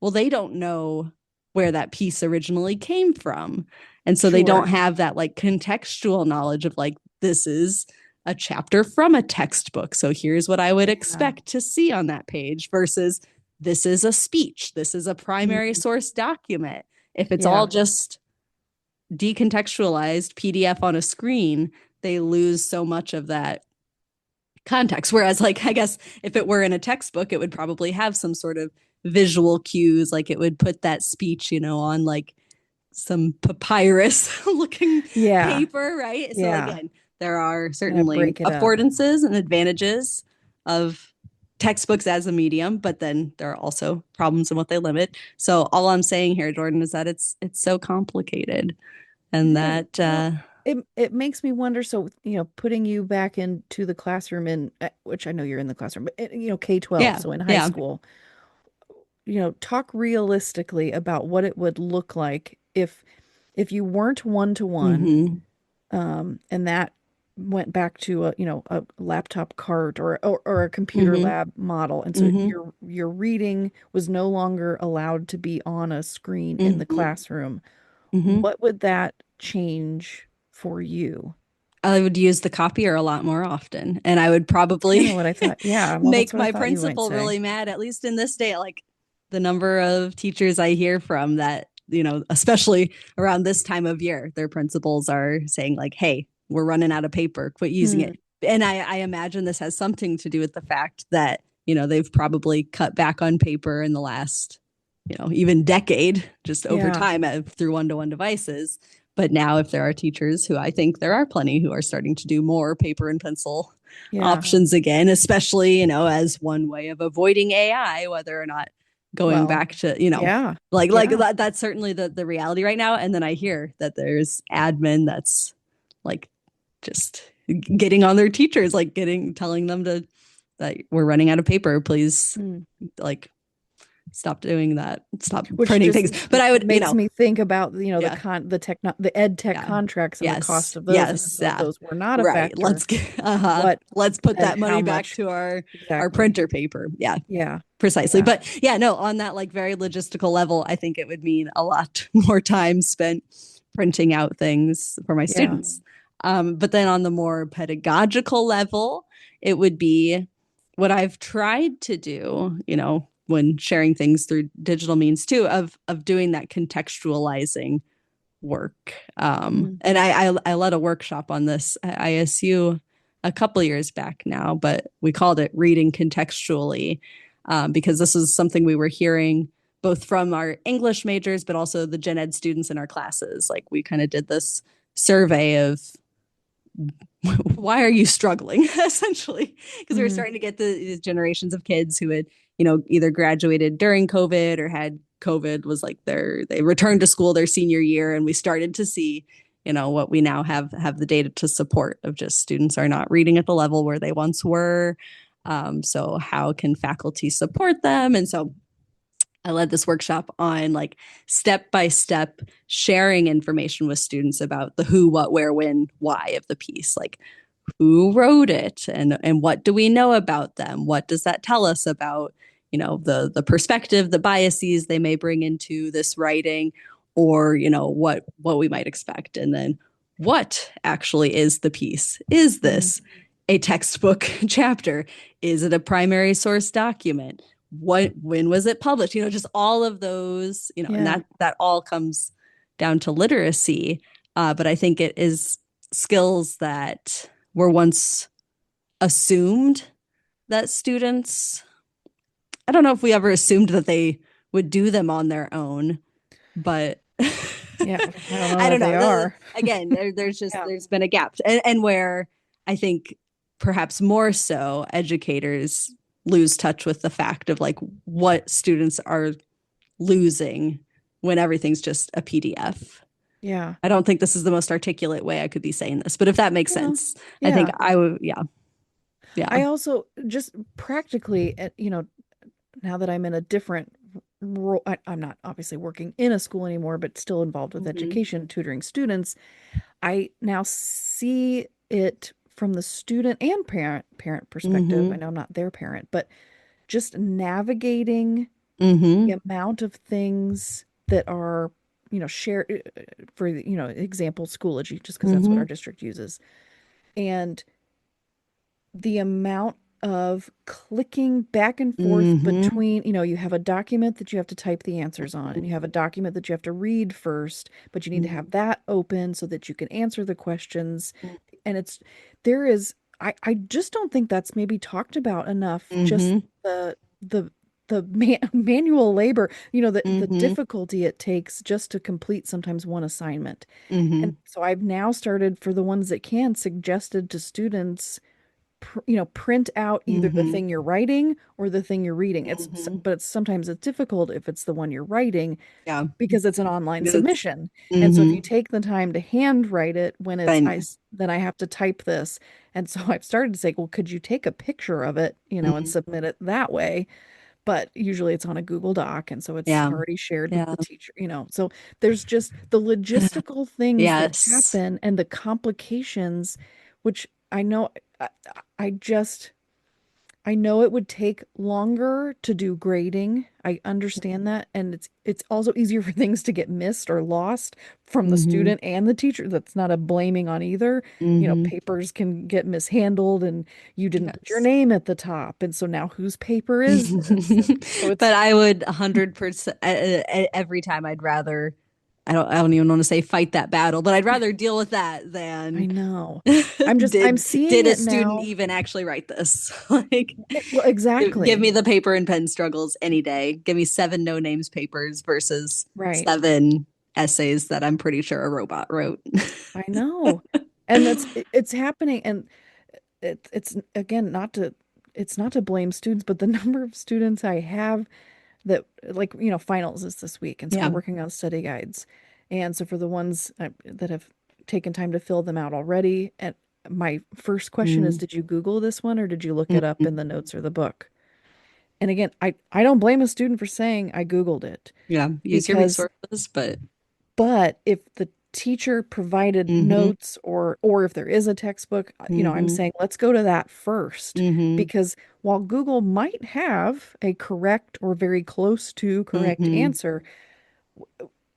well, they don't know where that piece originally came from. And so they don't have that like contextual knowledge of like, this is a chapter from a textbook. So here's what I would expect to see on that page versus this is a speech. This is a primary source document. If it's all just decontextualized PDF on a screen, they lose so much of that context. Whereas, like, I guess if it were in a textbook, it would probably have some sort of visual cues. Like it would put that speech, on like some papyrus looking paper, right? So again, there are certainly affordances and advantages of textbooks as a medium, but then there are also problems in what they limit. So all I'm saying here, Jordan, is that it's so complicated, and that it makes me wonder. So, putting you back into the classroom, in which I know you're in the classroom, but K-12, so in high school, talk realistically about what it would look like if you weren't one-to-one, and that went back to a laptop cart or a computer lab model, and so your reading was no longer allowed to be on a screen in the classroom. What would that change for you? I would use the copier a lot more often, and I would probably what I thought. Yeah, well, make my principal really mad, at least in this day. Like the number of teachers I hear from that, especially around this time of year, their principals are saying like, hey, we're running out of paper, quit using it. And I imagine this has something to do with the fact that, they've probably cut back on paper in the last, even decade, just over time through one-to-one devices. But now if there are teachers who, I think there are plenty who are starting to do more paper and pencil options again, especially, as one way of avoiding AI, whether or not going back to, that's certainly the reality right now. And then I hear that there's admin that's like just getting on their teachers, like telling them that we're running out of paper, please, like stop doing that, stop printing things. But I would, makes me think about the EdTech contracts and the cost of those. Those were not a factor. Let's put that money back to our printer paper. Precisely. But on that like very logistical level, I think it would mean a lot more time spent printing out things for my students. But then on the more pedagogical level, it would be what I've tried to do, when sharing things through digital means too, of doing that contextualizing work. And I led a workshop on this at ISU a couple of years back now, but we called it Reading Contextually, because this is something we were hearing both from our English majors, but also the gen ed students in our classes. Like we kind of did this survey of why are you struggling, essentially, because we were starting to get these generations of kids who had, either graduated during COVID or had COVID was like they returned to school their senior year. And we started to see, what we now have the data to support of just students are not reading at the level where they once were. So how can faculty support them? And so I led this workshop on like step-by-step sharing information with students about the who, what, where, when, why of the piece. Like who wrote it and what do we know about them? What does that tell us about, the perspective, the biases they may bring into this writing, or, what we might expect. And then what actually is the piece? Is this a textbook chapter? Is it a primary source document? When was it published? Just all of those, and that all comes down to literacy. But I think it is skills that were once assumed that students, I don't know if we ever assumed that they would do them on their own, but I don't know. They are. Again, there's been a gap, and where I think perhaps more so educators lose touch with the fact of like what students are losing when everything's just a PDF. Yeah. I don't think this is the most articulate way I could be saying this, but if that makes sense, I think I would, yeah. I also just practically, now that I'm in a different role, I'm not obviously working in a school anymore, but still involved with education, tutoring students. I now see it from the student and parent perspective. I Mm-hmm. know I'm not their parent, but just navigating Mm-hmm. the amount of things that are, shared for, example, Schoology, just because that's what Mm-hmm. our district uses. And the amount of clicking back and forth Mm-hmm. between, you have a document that you have to type the answers on, and you have a document that you have to read first, but you need to have that open so that you can answer the questions. And there is, I just don't think that's maybe talked about enough. Just Mm-hmm. the manual labor, the Mm-hmm. difficulty it takes just to complete sometimes one assignment. And Mm-hmm. so I've now started, for the ones that can, suggested to students, print out either the Mm-hmm. thing you're writing or the thing you're reading. Mm-hmm. But sometimes it's difficult if it's the one you're writing Yeah. because it's an online Because it's submission. And so if you mm-hmm. take the time to handwrite it when Fine. then I have to type this. And so I've started to say, well, could you take a picture of it, and Mm-hmm. submit it that way? But usually it's on a Google Doc, and so it's Yeah. already shared with Yeah. the teacher. So there's just the logistical things that Yes. happen and the complications, which I know I, I just I know it would take longer to do grading. I understand that. And it's also easier for things to get missed or lost from the Mm-hmm. student and the teacher. That's not a blaming on either. Mm-hmm. Papers can get mishandled and you didn't put your Yes. name at the top. And so now whose paper is this? And so But it's I would 100% every time I don't even want to say fight that battle, but I'd rather deal with that I than know. I'm did seeing did a it student now. even actually write this? Like Well, give exactly. me the paper and pen struggles any day. Give me 7 no names papers versus Right. 7 essays that I'm pretty sure a robot wrote. I know. And it's happening. And it's again it's not to blame students, but the number of students I have that, like, finals is this week, and so we're Yeah. working on study guides. And so for the ones that have taken time to fill them out already, and my first question is, Mm-hmm. did you Google this one or did you look it up in the notes or the book? And again, I don't blame a student for saying I Googled it, Yeah. Use your because resources, but but if the teacher provided mm-hmm. notes, or if there is a textbook, I'm Mm-hmm. saying let's go to that first, Mm-hmm. because while Google might have a correct or very close to correct Mm-hmm. answer,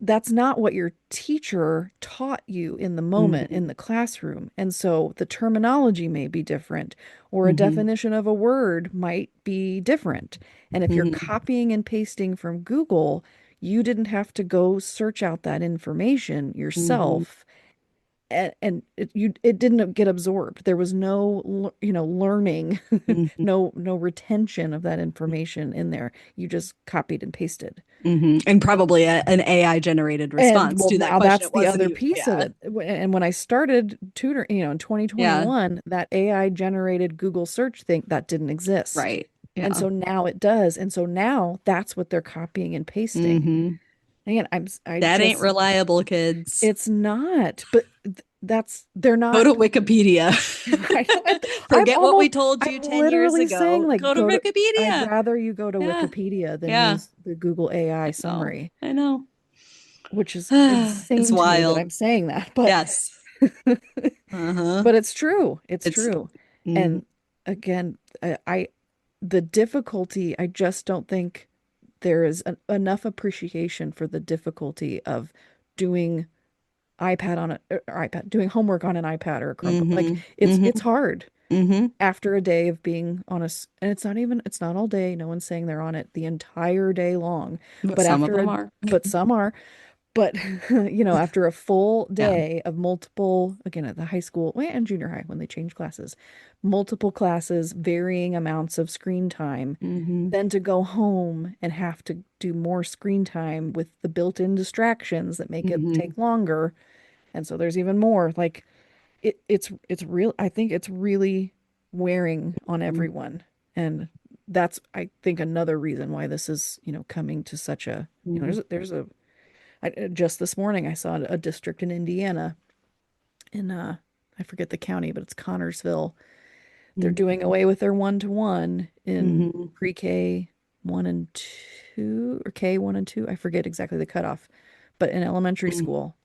that's not what your teacher taught you in the moment Mm-hmm. in the classroom. And so the terminology may be different, or a Mm-hmm. definition of a word might be different. And if you're Mm-hmm. copying and pasting from Google, you didn't have to go search out that information Mm-hmm. yourself. And it didn't get absorbed. There was no learning, Mm-hmm. no retention of that information in there. You just copied and pasted. Mm-hmm. And probably an AI generated And response well, to that now question. that's It the wasn't other you. piece of Yeah. it. And when I started tutoring, in Yeah. 2021, that AI generated Google search thing that didn't exist. Right. And Yeah. so now it does. And so now that's what they're copying and pasting. Mm-hmm. Again, I That ain't just, reliable, kids. it's not, but they're Go to not. Wikipedia. Right. Forget what we told you I'm 10 years literally saying, ago. like, Go to I'd Wikipedia. rather you go to Yeah. Wikipedia than Yeah. use the Google AI I know. summary, I know. which is It's insane to me that wild. I'm saying that, but Yes. Uh-huh. but it's true. It's It's true. mm, And again, the difficulty, I just don't think there is enough appreciation for the difficulty of doing doing homework on an iPad or a Chromebook. Like, mm-hmm. it's Mm-hmm. hard Mm-hmm. after a day of being on and it's not all day. No one's saying they're on it the entire day long, But but some of them are. some are. But after a full Yeah. day of multiple, again, at the high school and junior high when they change classes, multiple classes, varying amounts of screen time, Mm-hmm. then to go home and have to do more screen time with the built-in distractions that make it Mm-hmm. take longer. And so there's even more. Like, it's real. I think it's really wearing on everyone. And that's, I think, another reason why this is, coming to such a, Mm-hmm. just this morning I saw a district in Indiana, in I forget the county, but it's Connorsville. They're doing away with their one-to-one in Mm-hmm. pre-K 1 and 2, or K 1 and 2. I forget exactly the cutoff, but in elementary school.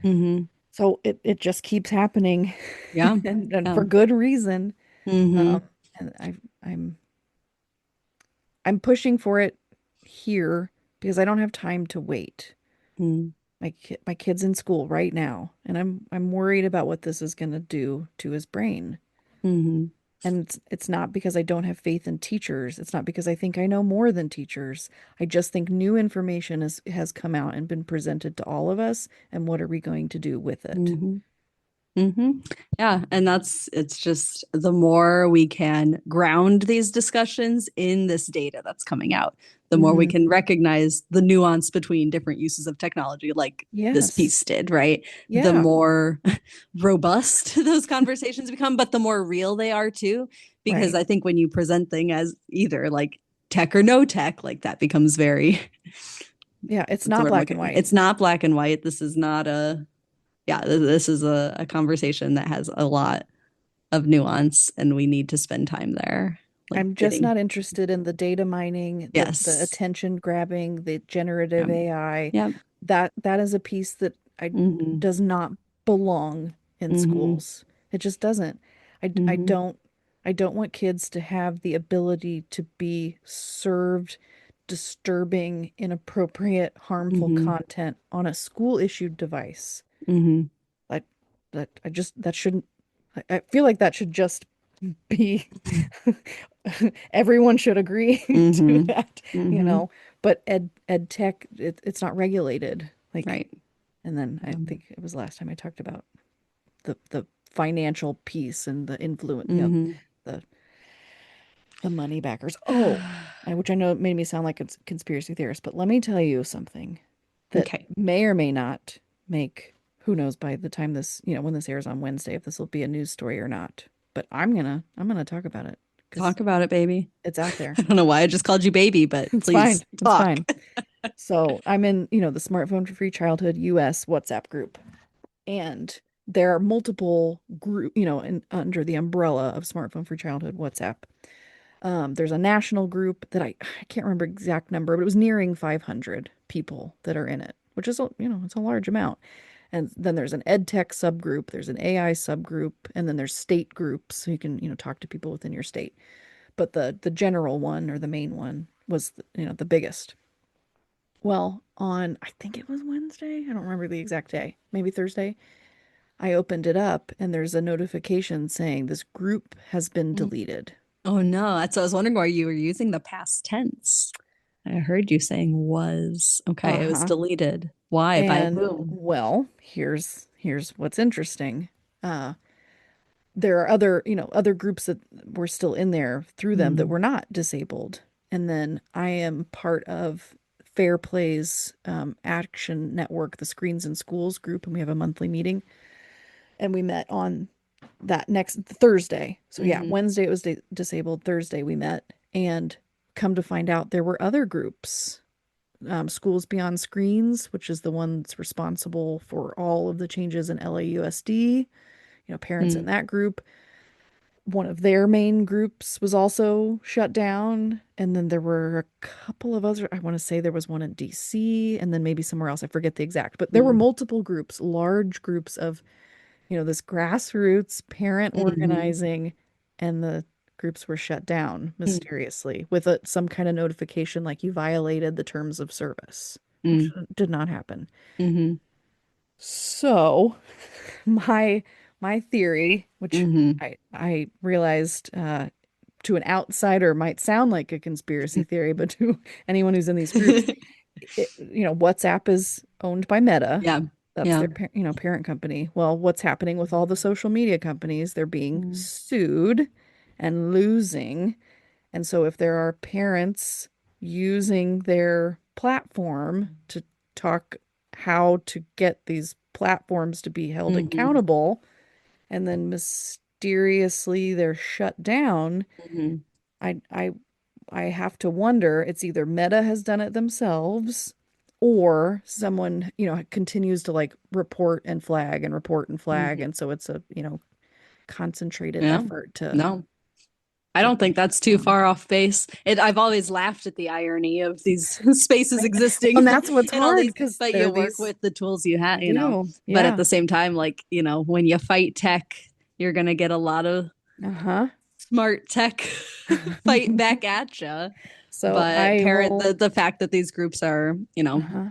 Mm-hmm. So it just keeps happening, Yeah. and Yeah. for good reason. Mm-hmm. And I'm I'm pushing for it here because I don't have time to wait. Mm-hmm. My kid's in school right now, and I'm worried about what this is going to do to his brain. Mm-hmm. And it's not because I don't have faith in teachers. It's not because I think I know more than teachers. I just think new information has come out and been presented to all of us, and what are we going to do with it? Mm-hmm. Mm-hmm. Yeah. And it's just the more we can ground these discussions in this data that's coming out, the more we Hmm. can recognize the nuance between different uses of technology, like this Yes. piece did, right? The Yeah. more robust those conversations become, but the more real they are too. Because Right. I think when you present things as either like tech or no tech, like that becomes very, Yeah. It's what's the not word I'm black and looking? white. It's not black and white. This is not a, yeah, this is a conversation that has a lot of nuance, and we need to spend time there, like I'm just getting, not interested in the data mining, the yes. attention grabbing, the generative Yep. AI. Yep. That is a piece that I Mm-hmm. does not belong in Mm-hmm. schools. It just doesn't. Mm-hmm. I don't want kids to have the ability to be served disturbing, inappropriate, harmful Mm-hmm. content on a school issued device. Mm-hmm. Like I just that shouldn't I feel like that should just be everyone should agree to Mm-hmm. that, you Mm-hmm. know. But ed tech, it's not regulated. Like, Right. and then I think it was last time I talked about the financial piece and the influence, you know, Mm-hmm. the the money backers. Oh, which I know made me sound like a conspiracy theorist, but let me tell you something that Okay. may or may not make, who knows by the time this, you know, when this airs on Wednesday, if this will be a news story or not. But I'm gonna talk about it because Talk about it, baby. it's out there. I don't know why I just called you baby, but It's fine. please It's talk. fine. So I'm in, you know, the Smartphone for Free Childhood US WhatsApp group, and there are multiple group, you know, under the umbrella of Smartphone for Childhood WhatsApp. There's a national group that I can't remember exact number, but it was nearing 500 people that are in it, which is, you know, it's a large amount. And then there's an EdTech subgroup, there's an AI subgroup, and then there's state groups, so you can, you know, talk to people within your state. But the general one, or the main one, was, you know, the biggest. Well, on, I think it was Wednesday, I don't remember the exact day, maybe Thursday, I opened it up and there's a notification saying this group has been deleted. Oh no. That's, I was wondering why you were using the past tense. I heard you saying was. Okay, it was Uh-huh. deleted. Why? By And whom? well, here's what's interesting. Uh, there are other, you know, other groups that were still in there through them that Mm, were not disabled. And then I am part of Fair Play's Action Network, the Screens in Schools group, and we have a monthly meeting. And we met on that next Thursday. So yeah, mm-hmm. Wednesday it was disabled. Thursday we met, and come to find out there were other groups. Schools Beyond Screens, which is the one that's responsible for all of the changes in LAUSD, you know, parents in Mm, that group. One of their main groups was also shut down. And then there were a couple of other, I want to say there was one in DC and then maybe somewhere else. I forget the exact, but there were mm, multiple groups, large groups of, you know, this grassroots parent mm-hmm. organizing, and the groups were shut down Mm, mysteriously with some kind of notification like you violated the terms of service, which mm, did not happen. mm-hmm. So, my my theory, which Mm-hmm. I realized to an outsider might sound like a conspiracy theory, but to anyone who's in these groups, you know, WhatsApp is owned by Meta. Yeah. That's Yeah. their, you know, parent company. Well, what's happening with all the social media companies? They're being Mm, sued and losing. And so if there are parents using their platform to talk how to get these platforms to be held mm-hmm. accountable, and then mysteriously they're shut down, Mm-hmm. I I I have to wonder, it's either Meta has done it themselves, or someone, you know, continues to like report and flag and report and flag. Mm-hmm. And so it's a, you know, concentrated Yeah. effort to, No. I don't think that's too far off base. I've always laughed at the irony of these spaces existing. And that's what's and all hard these, because but you work with the tools you have, But at the same time, like, when you fight tech, you're going to get a lot of smart tech fight back at you. So but the fact that these groups are,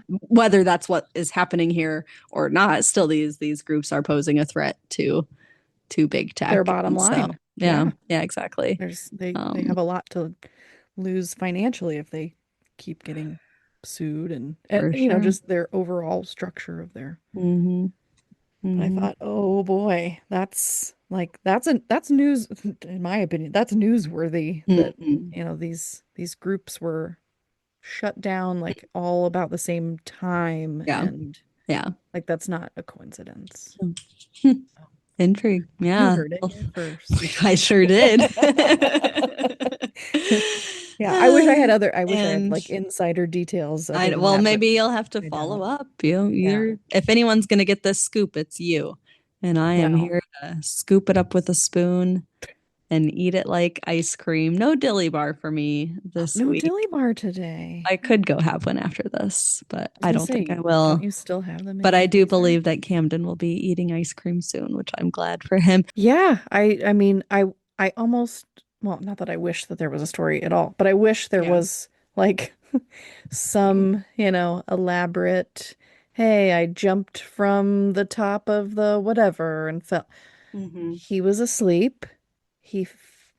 whether that's what is happening here or not, still these groups are posing a threat to big tech. Their bottom line. So, yeah, exactly. They have a lot to lose financially if they keep getting sued and just their overall structure of their. I thought, oh boy, that's news. In my opinion, that's newsworthy that these groups were shut down like all about the same time, and like that's not a coincidence. Intrigue. Yeah. You heard it here first. I sure did. Yeah, I wish I had like insider details. Maybe you'll have to follow up. If anyone's going to get this scoop, it's you. And I am here to scoop it up with a spoon and eat it like ice cream. No dilly bar for me this week. No dilly bar today. I could go have one after this, but I don't think I will. Don't you still have them? But I do believe that Camden will be eating ice cream soon, which I'm glad for him. Yeah, I mean, I almost, well, not that I wish that there was a story at all, but I wish there was like some, elaborate, hey, I jumped from the top of the whatever and fell. He was asleep. He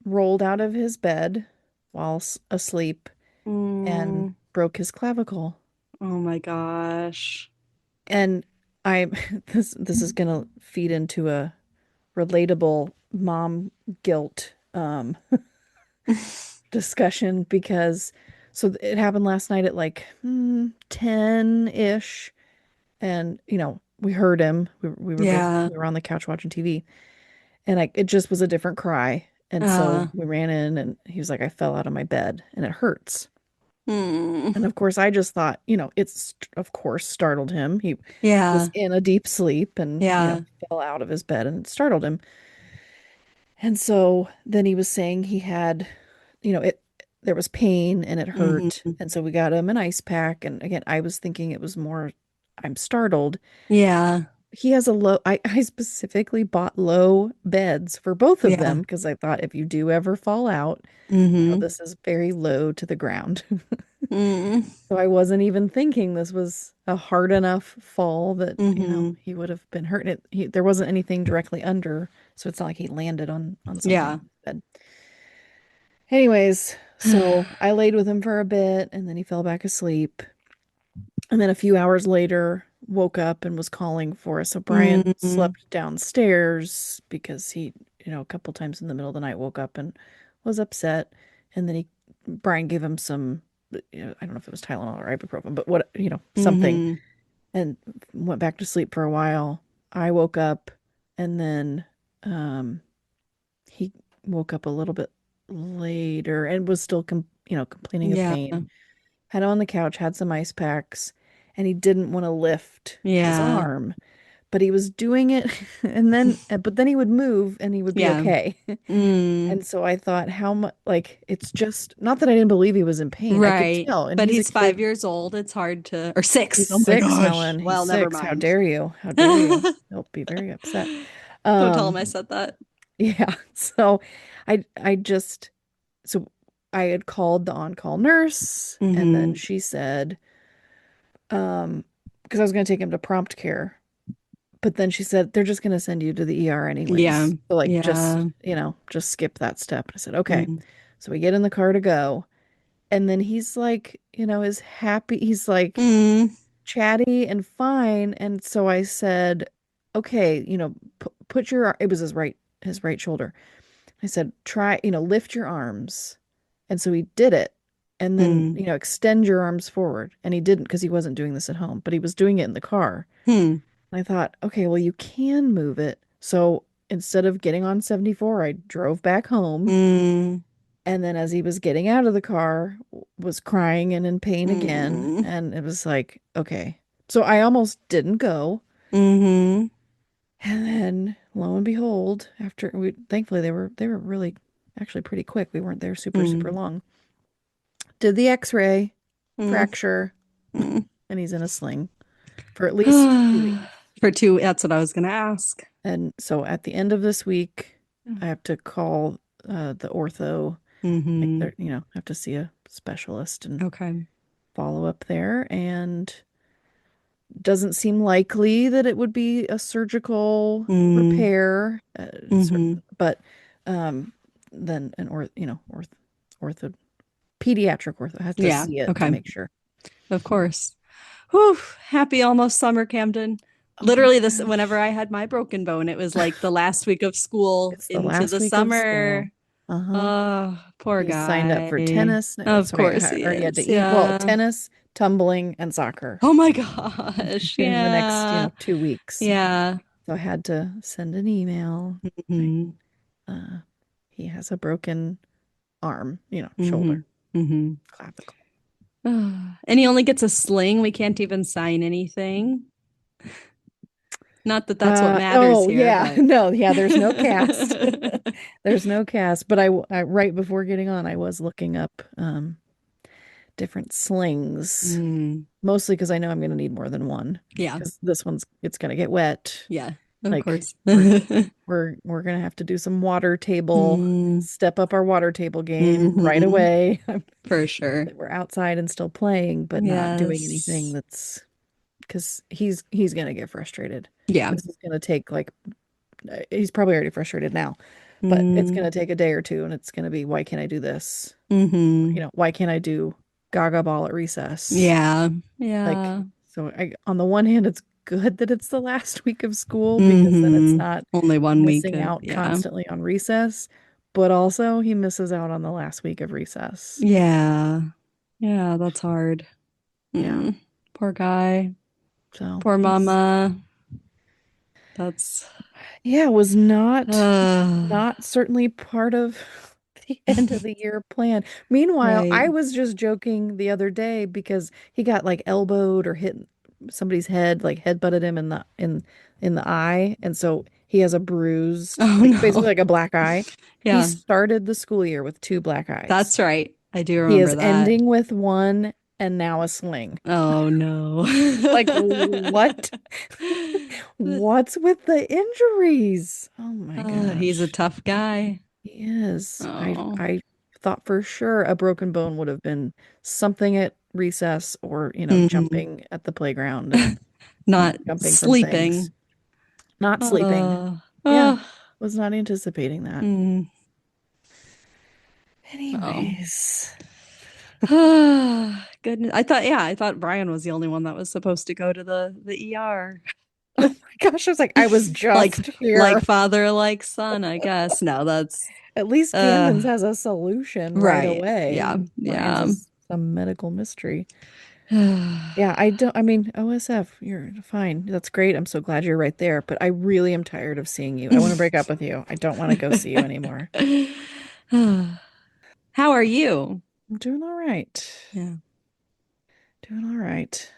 rolled out of his bed while asleep and broke his clavicle. Oh my gosh. And this is gonna feed into a relatable mom guilt discussion, because it happened last night at like 10-ish, and we heard him. We were on the couch watching TV, and it just was a different cry. And so we ran in and he was like, I fell out of my bed and it hurts. And of course I just thought, it's of course startled him. He was in a deep sleep and fell out of his bed and it startled him. And so then he was saying he had, there was pain and it hurt. And so we got him an ice pack. And again, I was thinking it was more, I'm startled. Yeah. He has I specifically bought low beds for both of them because I thought if you do ever fall out, this is very low to the ground. So I wasn't even thinking this was a hard enough fall that, he would have been hurt. There wasn't anything directly under, so it's not like he landed on something in bed. Anyways, so I laid with him for a bit and then he fell back asleep. And then a few hours later, woke up and was calling for us. So Brian slept downstairs because he, a couple times in the middle of the night woke up and was upset. And then Brian gave him some, I don't know if it was Tylenol or ibuprofen, but something, and went back to sleep for a while. I woke up and then he woke up a little bit later and was still, complaining of pain. Had him on the couch, had some ice packs, and he didn't want to lift his arm, but he was doing it. And then, but then he would move and he would be okay. And so I thought, how much, like, it's just not that I didn't believe he was in pain. Right. I could tell. And but he's 5 years old. It's hard to, or 6. He's 6, Helen. Well, he's never 6. Mind. How dare you? How dare you? He'll be very upset. Don't tell him I said that. Yeah. So I had called the on-call nurse and then she said, because I was going to take him to prompt care, but then she said, they're just going to send you to the ER anyways. Yeah. So just skip that step. I said, okay. So we get in the car to go. And then he's like, is happy. He's like chatty and fine. And so I said, okay, put it was his right shoulder. I said, try, lift your arms. And so he did it. And then, extend your arms forward. And he didn't because he wasn't doing this at home, but he was doing it in the car. I thought, okay, well, you can move it. So instead of getting on 74, I drove back home. And then as he was getting out of the car, was crying and in pain again. And it was like, okay. So I almost didn't go. And then lo and behold, thankfully they were really actually pretty quick. We weren't there super long. Did the x-ray, fracture, and he's in a sling for at least 2 weeks. For 2, that's what I was going to ask. And so at the end of this week, I have to call the ortho. I have to see a specialist and follow up there. And doesn't seem likely that it would be a surgical repair, but then an ortho pediatric ortho has to see it to make sure. Of course. Whew, happy almost summer, Camden. Literally whenever I had my broken bone, it was like the last week of school into the summer. Oh, poor guy. Signed up for tennis. Of course he is. Well, tennis, tumbling, and soccer. Oh my gosh. In the next 2 weeks. Yeah. So I had to send an email. He has a broken arm, shoulder. Clavicle. And he only gets a sling. We can't even sign anything. Not that that's what matters here. Yeah. But... No, yeah, there's no cast. There's no cast. But I right before getting on, I was looking up different slings. Mostly because I know I'm going to need more than one. Yeah. Because this it's going to get wet. Yeah. Of course. we're going to have to do some water table, step up our water table game right away. For sure. We're outside and still playing, but not doing anything that's because he's going to get frustrated. Yeah. This is going to take he's probably already frustrated now, but it's going to take a day or two, and it's going to be, why can't I do this? Why can't I do Gaga ball at recess? Yeah. Yeah. So on the one hand, it's good that it's the last week of school because then it's not only one week missing out constantly on recess, but also he misses out on the last week of recess. Yeah. Yeah, that's hard. Yeah. Poor guy. So poor mama. That's it was not certainly part of the end of the year plan. Meanwhile, I was just joking the other day because he got elbowed or hit somebody's head, head-butted him in the eye, and so he has a bruise, basically like a black eye. Yeah. He started the school year with 2 black eyes. That's right. I do remember he is that. Ending with 1 and now a sling. Oh no. What? What's with the injuries? Oh my gosh. He's a tough guy. He is. I thought for sure a broken bone would have been something at recess or, jumping at the playground. And, not sleeping. Not sleeping. Yeah. Was not anticipating that. Anyways. Goodness. I thought Brian was the only one that was supposed to go to the ER. Oh my gosh, I was I was just here. Like father, like son, I guess. No, that's at least Camden's has a solution right away. Yeah. Some medical mystery. Yeah, OSF, you're fine. That's great. I'm so glad you're right there. But I really am tired of seeing you. I want to break up with you. I don't want to go see you anymore. How are you? I'm doing all right. Yeah. Doing all right.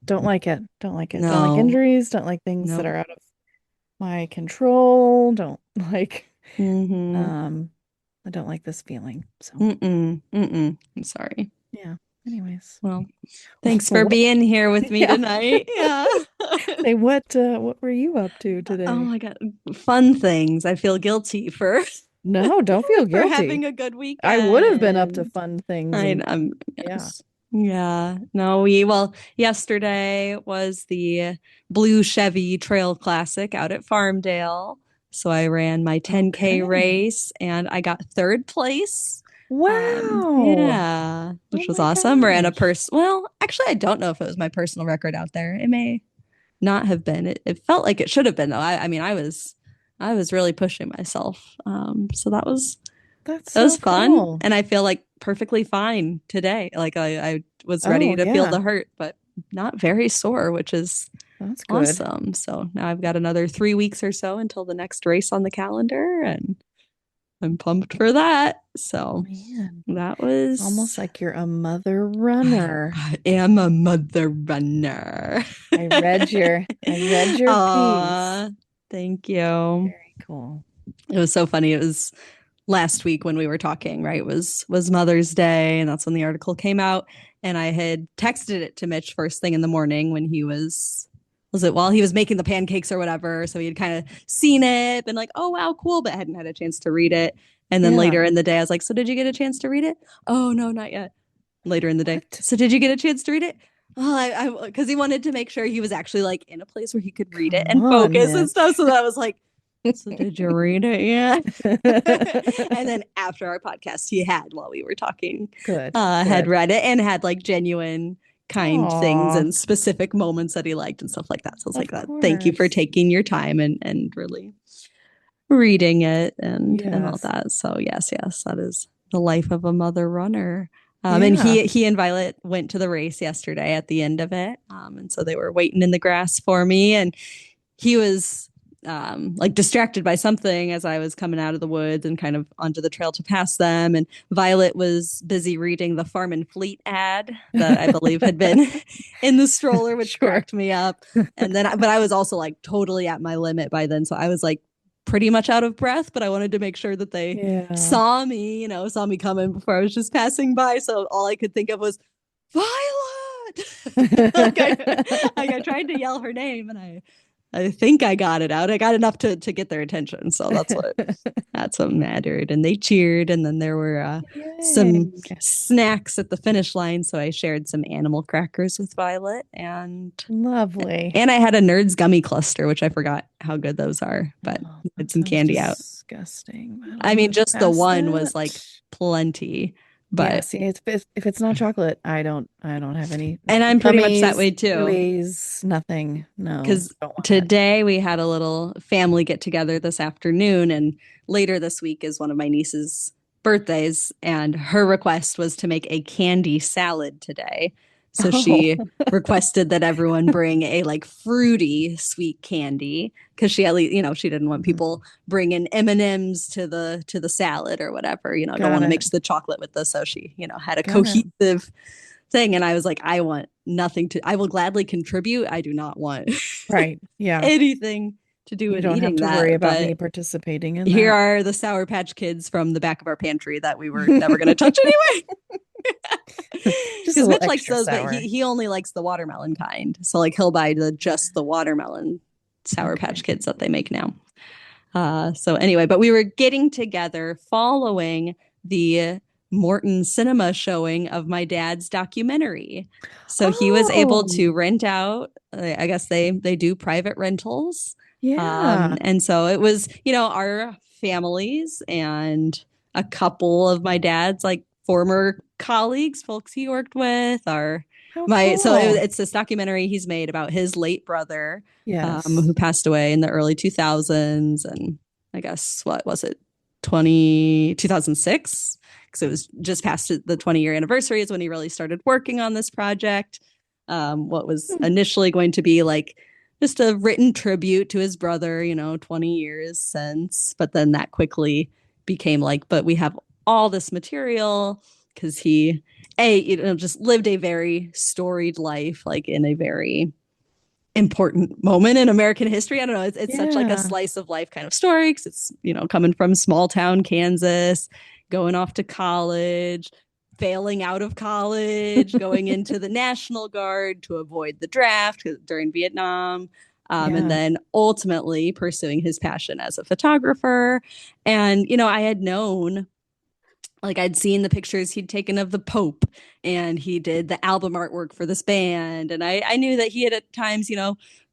Don't like it. Don't like it. No. Don't like injuries. Don't like things that are out of my control. Don't like I don't like this feeling. So I'm sorry. Yeah. Anyways. Well, thanks for being here with me tonight. Yeah. Hey, what were you up to today? Oh my God. Fun things. I feel guilty for No, don't feel guilty. For having a good weekend. I would have been up to fun things. Yes. Yeah. No, yesterday was the Blue Chevy Trail Classic out at Farmdale. So I ran my 10K race and I got 3rd place. Wow. Which was awesome. Gosh. Ran actually, I don't know if it was my personal record out there. It may not have been. It felt like it should have been though. I was really pushing myself. So that was fun. Cool. And I feel perfectly fine today. I was ready to feel the hurt, but not very sore, which is awesome. So now I've got another 3 weeks or so until the next race on the calendar, and I'm pumped for that. So that was almost like you're a mother runner. I am a mother runner. I read your piece. Thank you. Very cool. It was so funny. It was last week when we were talking, right, was Mother's Day, and that's when the article came out. And I had texted it to Mitch first thing in the morning when he was it while he was making the pancakes or whatever. So he had kind of seen it and like, oh, wow, cool, but hadn't had a chance to read it. And then later in the day, I was like, so did you get a chance to read it? Oh, no, not yet. Later in the day. So did you get a chance to read it? Oh, because he wanted to make sure he was actually like in a place where he could read it and focus and stuff. So that was like, so did you read it yet? And then after our podcast, he had, while we were talking, had read it and had like genuine kind things and specific moments that he liked and stuff like that. So I was like, thank you for taking your time and really reading it and all that. So yes, that is the life of a mother runner. And he and Violet went to the race yesterday at the end of it. And so they were waiting in the grass for me, and he was like distracted by something as I was coming out of the woods and kind of onto the trail to pass them. And Violet was busy reading the Farm and Fleet ad that I believe had been in the stroller, which cracked me up. And then, but I was also like totally at my limit by then. So I was like pretty much out of breath, but I wanted to make sure that they saw me coming before I was just passing by. So all I could think of was Violet. I tried to yell her name, and I think I got it out. I got enough to get their attention. So that's what mattered. And they cheered. And then there were some snacks at the finish line. So I shared some animal crackers with Violet. And lovely. And I had a Nerds gummy cluster, which I forgot how good those are. But had some candy out. Disgusting. I mean, just the one was like plenty. But see, if it's not chocolate, I don't have any. And I'm pretty much that way too. Gummies, nothing. No. Because today we had a little family get together this afternoon, and later this week is one of my niece's birthdays, and her request was to make a candy salad today. So she requested that everyone bring a like fruity sweet candy, because she at least, she didn't want people bringing M&Ms to the salad or whatever, don't want to mix the chocolate with this. So she, had a cohesive thing. And I was like, I want nothing I will gladly contribute. I do not want anything to do with eating that. You don't have to worry about me participating in that. Here are the Sour Patch Kids from the back of our pantry that we were never going to touch anyway. Because Mitch likes those, sour. But he only likes the watermelon kind. So like he'll buy just the watermelon Sour Patch Kids that they make now. So anyway, but we were getting together following the Morton Cinema showing of my dad's documentary. So he was able to rent out, I guess they do private rentals. Yeah. And so it was, our families and a couple of my dad's like former colleagues, folks he worked with, so it's this documentary he's made about his late brother, who passed away in the early 2000s. And I guess, what was it, 2006? Because it was just past the 20-year anniversary is when he really started working on this project. What was initially going to be like just a written tribute to his brother, 20 years since, but then that quickly became like, but we have all this material because he just lived a very storied life, like in a very important moment in American history. I don't know, it's such like a slice of life kind of story, because it's coming from small town Kansas, going off to college, failing out of college, going into the National Guard to avoid the draft during Vietnam. And then ultimately pursuing his passion as a photographer. And, I had known, like I'd seen the pictures he'd taken of the Pope, and he did the album artwork for this band. And I knew that he had at times,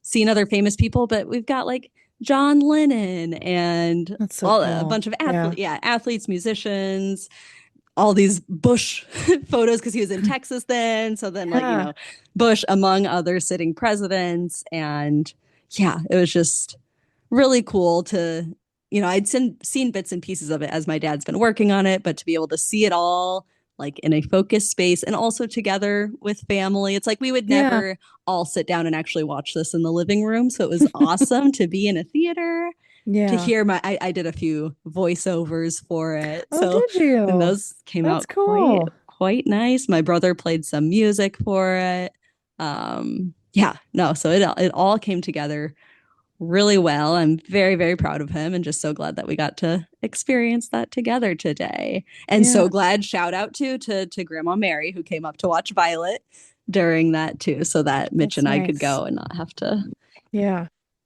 seen other famous people, but we've got like John Lennon and a bunch of athletes, musicians, all these Bush photos, because he was in Texas then. So then Bush, among other sitting presidents. And it was just really cool to, I'd seen bits and pieces of it as my dad's been working on it, but to be able to see it all like in a focused space and also together with family. It's like we would never all sit down and actually watch this in the living room. So it was awesome to be in a theater. To hear I did a few voiceovers for it. Did you? And those came out cool. quite nice. My brother played some music for it. So it all came together really well. I'm very, very proud of him and just so glad that we got to experience that together today. And so glad, shout out to Grandma Mary, who came up to watch Violet during that too, so that Mitch and I could go and not have to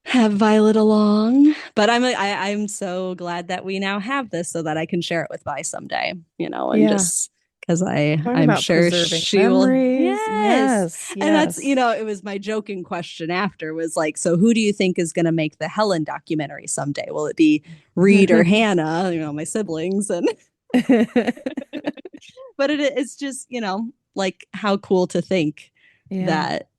have Violet along. But I'm so glad that we now have this so that I can share it with Vi someday, and just because I'm sure she memories. will. Yes. And that's, it was my joking question after was like, so who do you think is going to make the Helen documentary someday? Will it be Reed or Hannah, my siblings? And but it's just, like how cool to think that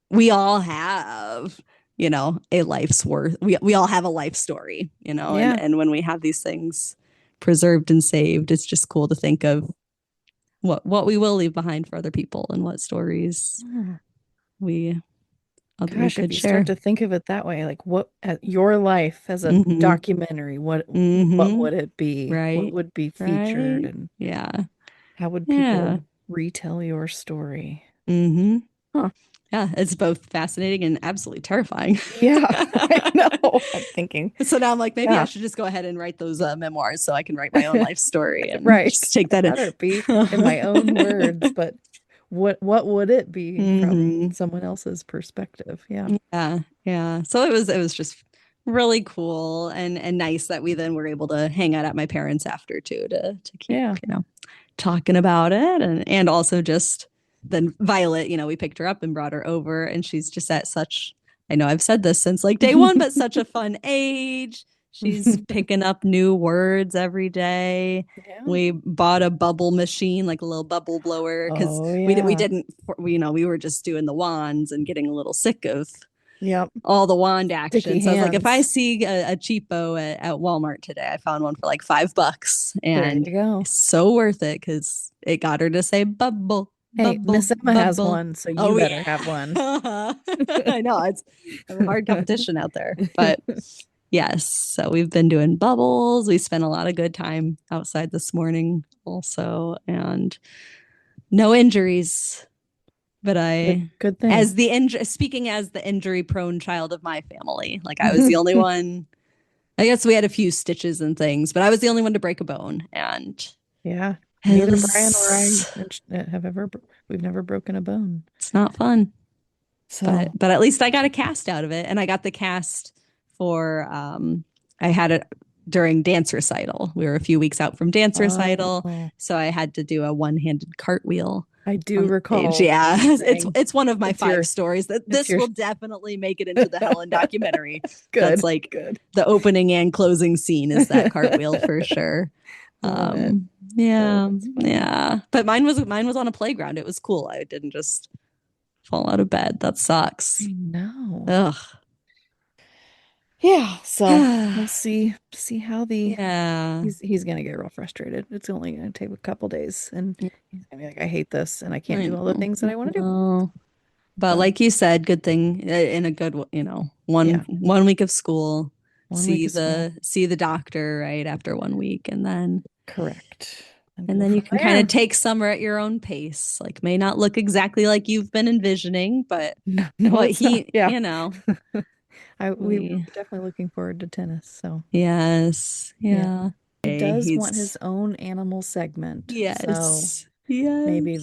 we all have, a life's worth. We all have a life story, and when we have these things preserved and saved, it's just cool to think of what we will leave behind for other people and what stories we could share. Start to think of it that way, like what your life as a documentary, what would it be? Right. What would be featured? And how would people retell your story? Yeah, it's both fascinating and absolutely terrifying. I know. I'm thinking. So now I'm like, maybe I should just go ahead and write those memoirs so I can write my own life story and just take that in. Be in my own words, but what would it be from someone else's perspective? Yeah. So it was just really cool and nice that we then were able to hang out at my parents' after too to keep talking about it and also just. Then Violet, we picked her up and brought her over and she's just at such, I know I've said this since like day one, but such a fun age. She's picking up new words every day. We bought a bubble machine, like a little bubble blower, because we didn't, we were just doing the wands and getting a little sick of all the wand action. So I was like, if I see a cheapo at Walmart today, I found one for like $5 and it's so worth it because it got her to say bubble. Hey, Miss Emma has one, so you better have one. I know it's a hard competition out there, but yes. So we've been doing bubbles. We spent a lot of good time outside this morning also, and no injuries. But good thing. Speaking as the injury-prone child of my family, like I was the only one. I guess we had a few stitches and things, but I was the only one to break a bone, and neither Brian or I we've never broken a bone. It's not fun. So, but at least I got a cast out of it. And I got the cast for, I had it during dance recital. We were a few weeks out from dance recital. So I had to do a one-handed cartwheel. I do recall. Stage. Yeah, it's one of my 5 stories. This will definitely make it into the Helen documentary. That's like the opening and closing scene is that cartwheel for sure. But mine was on a playground. It was cool. I didn't just fall out of bed. That sucks. I know. Ugh. Yeah. So we'll see how he's gonna get real frustrated. It's only gonna take a couple days, and he's gonna be like, I hate this, and I can't do all the things that I want to do. But like you said, good thing in a good, one week of school. See the doctor right after 1 week, and then correct. And then you can kind of take summer at your own pace. Like may not look exactly like you've been envisioning, but we were definitely looking forward to tennis. So yes, yeah. He does want his own animal segment. Yes, so maybe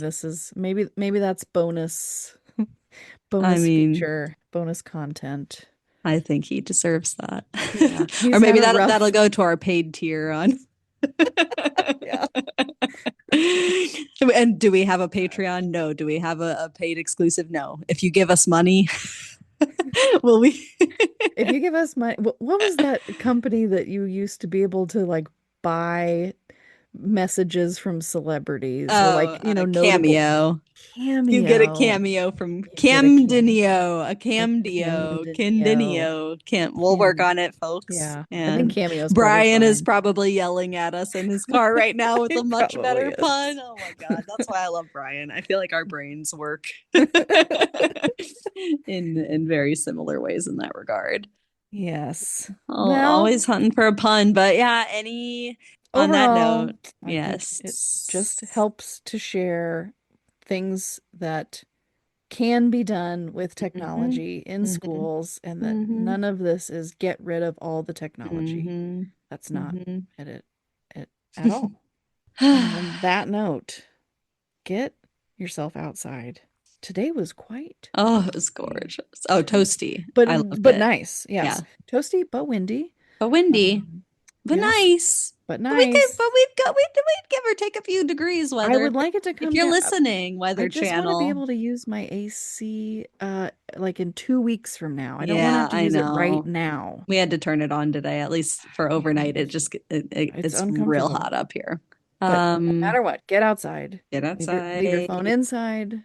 that's bonus feature, bonus content. I think he deserves that. Or maybe that'll go to our paid tier on. And do we have a Patreon? No. Do we have a paid exclusive? No. If you give us money, will we? If you give us money, what was that company that you used to be able to like buy messages from celebrities? Or like Cameo. You get a cameo from Camdenio, Camdenio. We'll work on it, folks. Yeah, and I think Cameo's Brian is probably yelling at us in his car right now with a much better pun. Oh my god, that's why I love Brian. I feel like our brains work in very similar ways in that regard. Yes, always hunting for a pun, but on that note, yes, it just helps to share things that can be done with technology in schools, and that none of this is get rid of all the technology. That's not it at all. And on that note, get yourself outside. Today was quite it was gorgeous. Oh, toasty. But nice. Yes. Yeah. Toasty, but windy. But windy. But nice. But nice. We'd give or take a few degrees weather. I would like it to come. If you're listening, Weather Channel. I just want to be able to use my AC like in 2 weeks from now. I don't want to have to use it right now. We had to turn it on today, at least for overnight. It's real hot up here. But no matter what, get outside. Get outside. Leave your phone inside,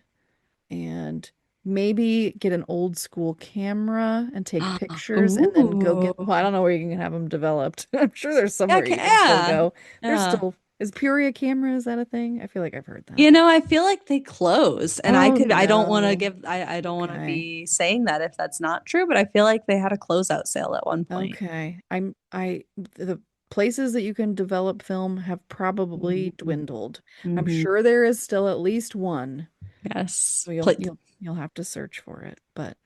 and maybe get an old school camera and take pictures and then go get, I don't know where you can have them developed. I'm sure there's somewhere you can still go. There's still, is Peoria camera, is that a thing? I feel like I've heard that. I feel like they closed, and I don't want to be saying that if that's not true, but I feel like they had a closeout sale at one point. Okay. The places that you can develop film have probably dwindled. I'm sure there is still at least one. Yes. So you'll have to search for it, but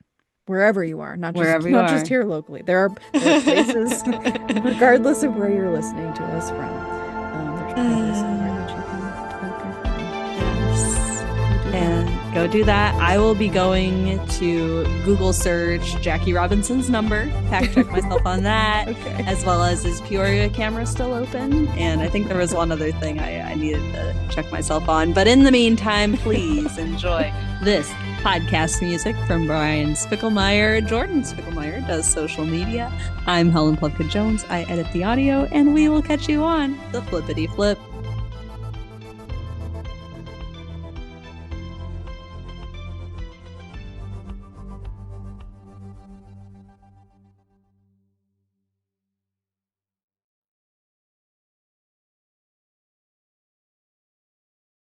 wherever you are, not just here locally. There are places, regardless of where you're listening to us from. There's probably somewhere that you can develop your film. Yes. And go do that. I will be going to Google search Jackie Robinson's number, fact check myself on that, as well as is Peoria camera still open? And I think there was one other thing I needed to check myself on. But in the meantime, please enjoy this podcast music from Brian Spickelmeyer. Jordan Spickelmeyer does social media. I'm Helen Plevka-Jones. I edit the audio, and we will catch you on the flippity flip.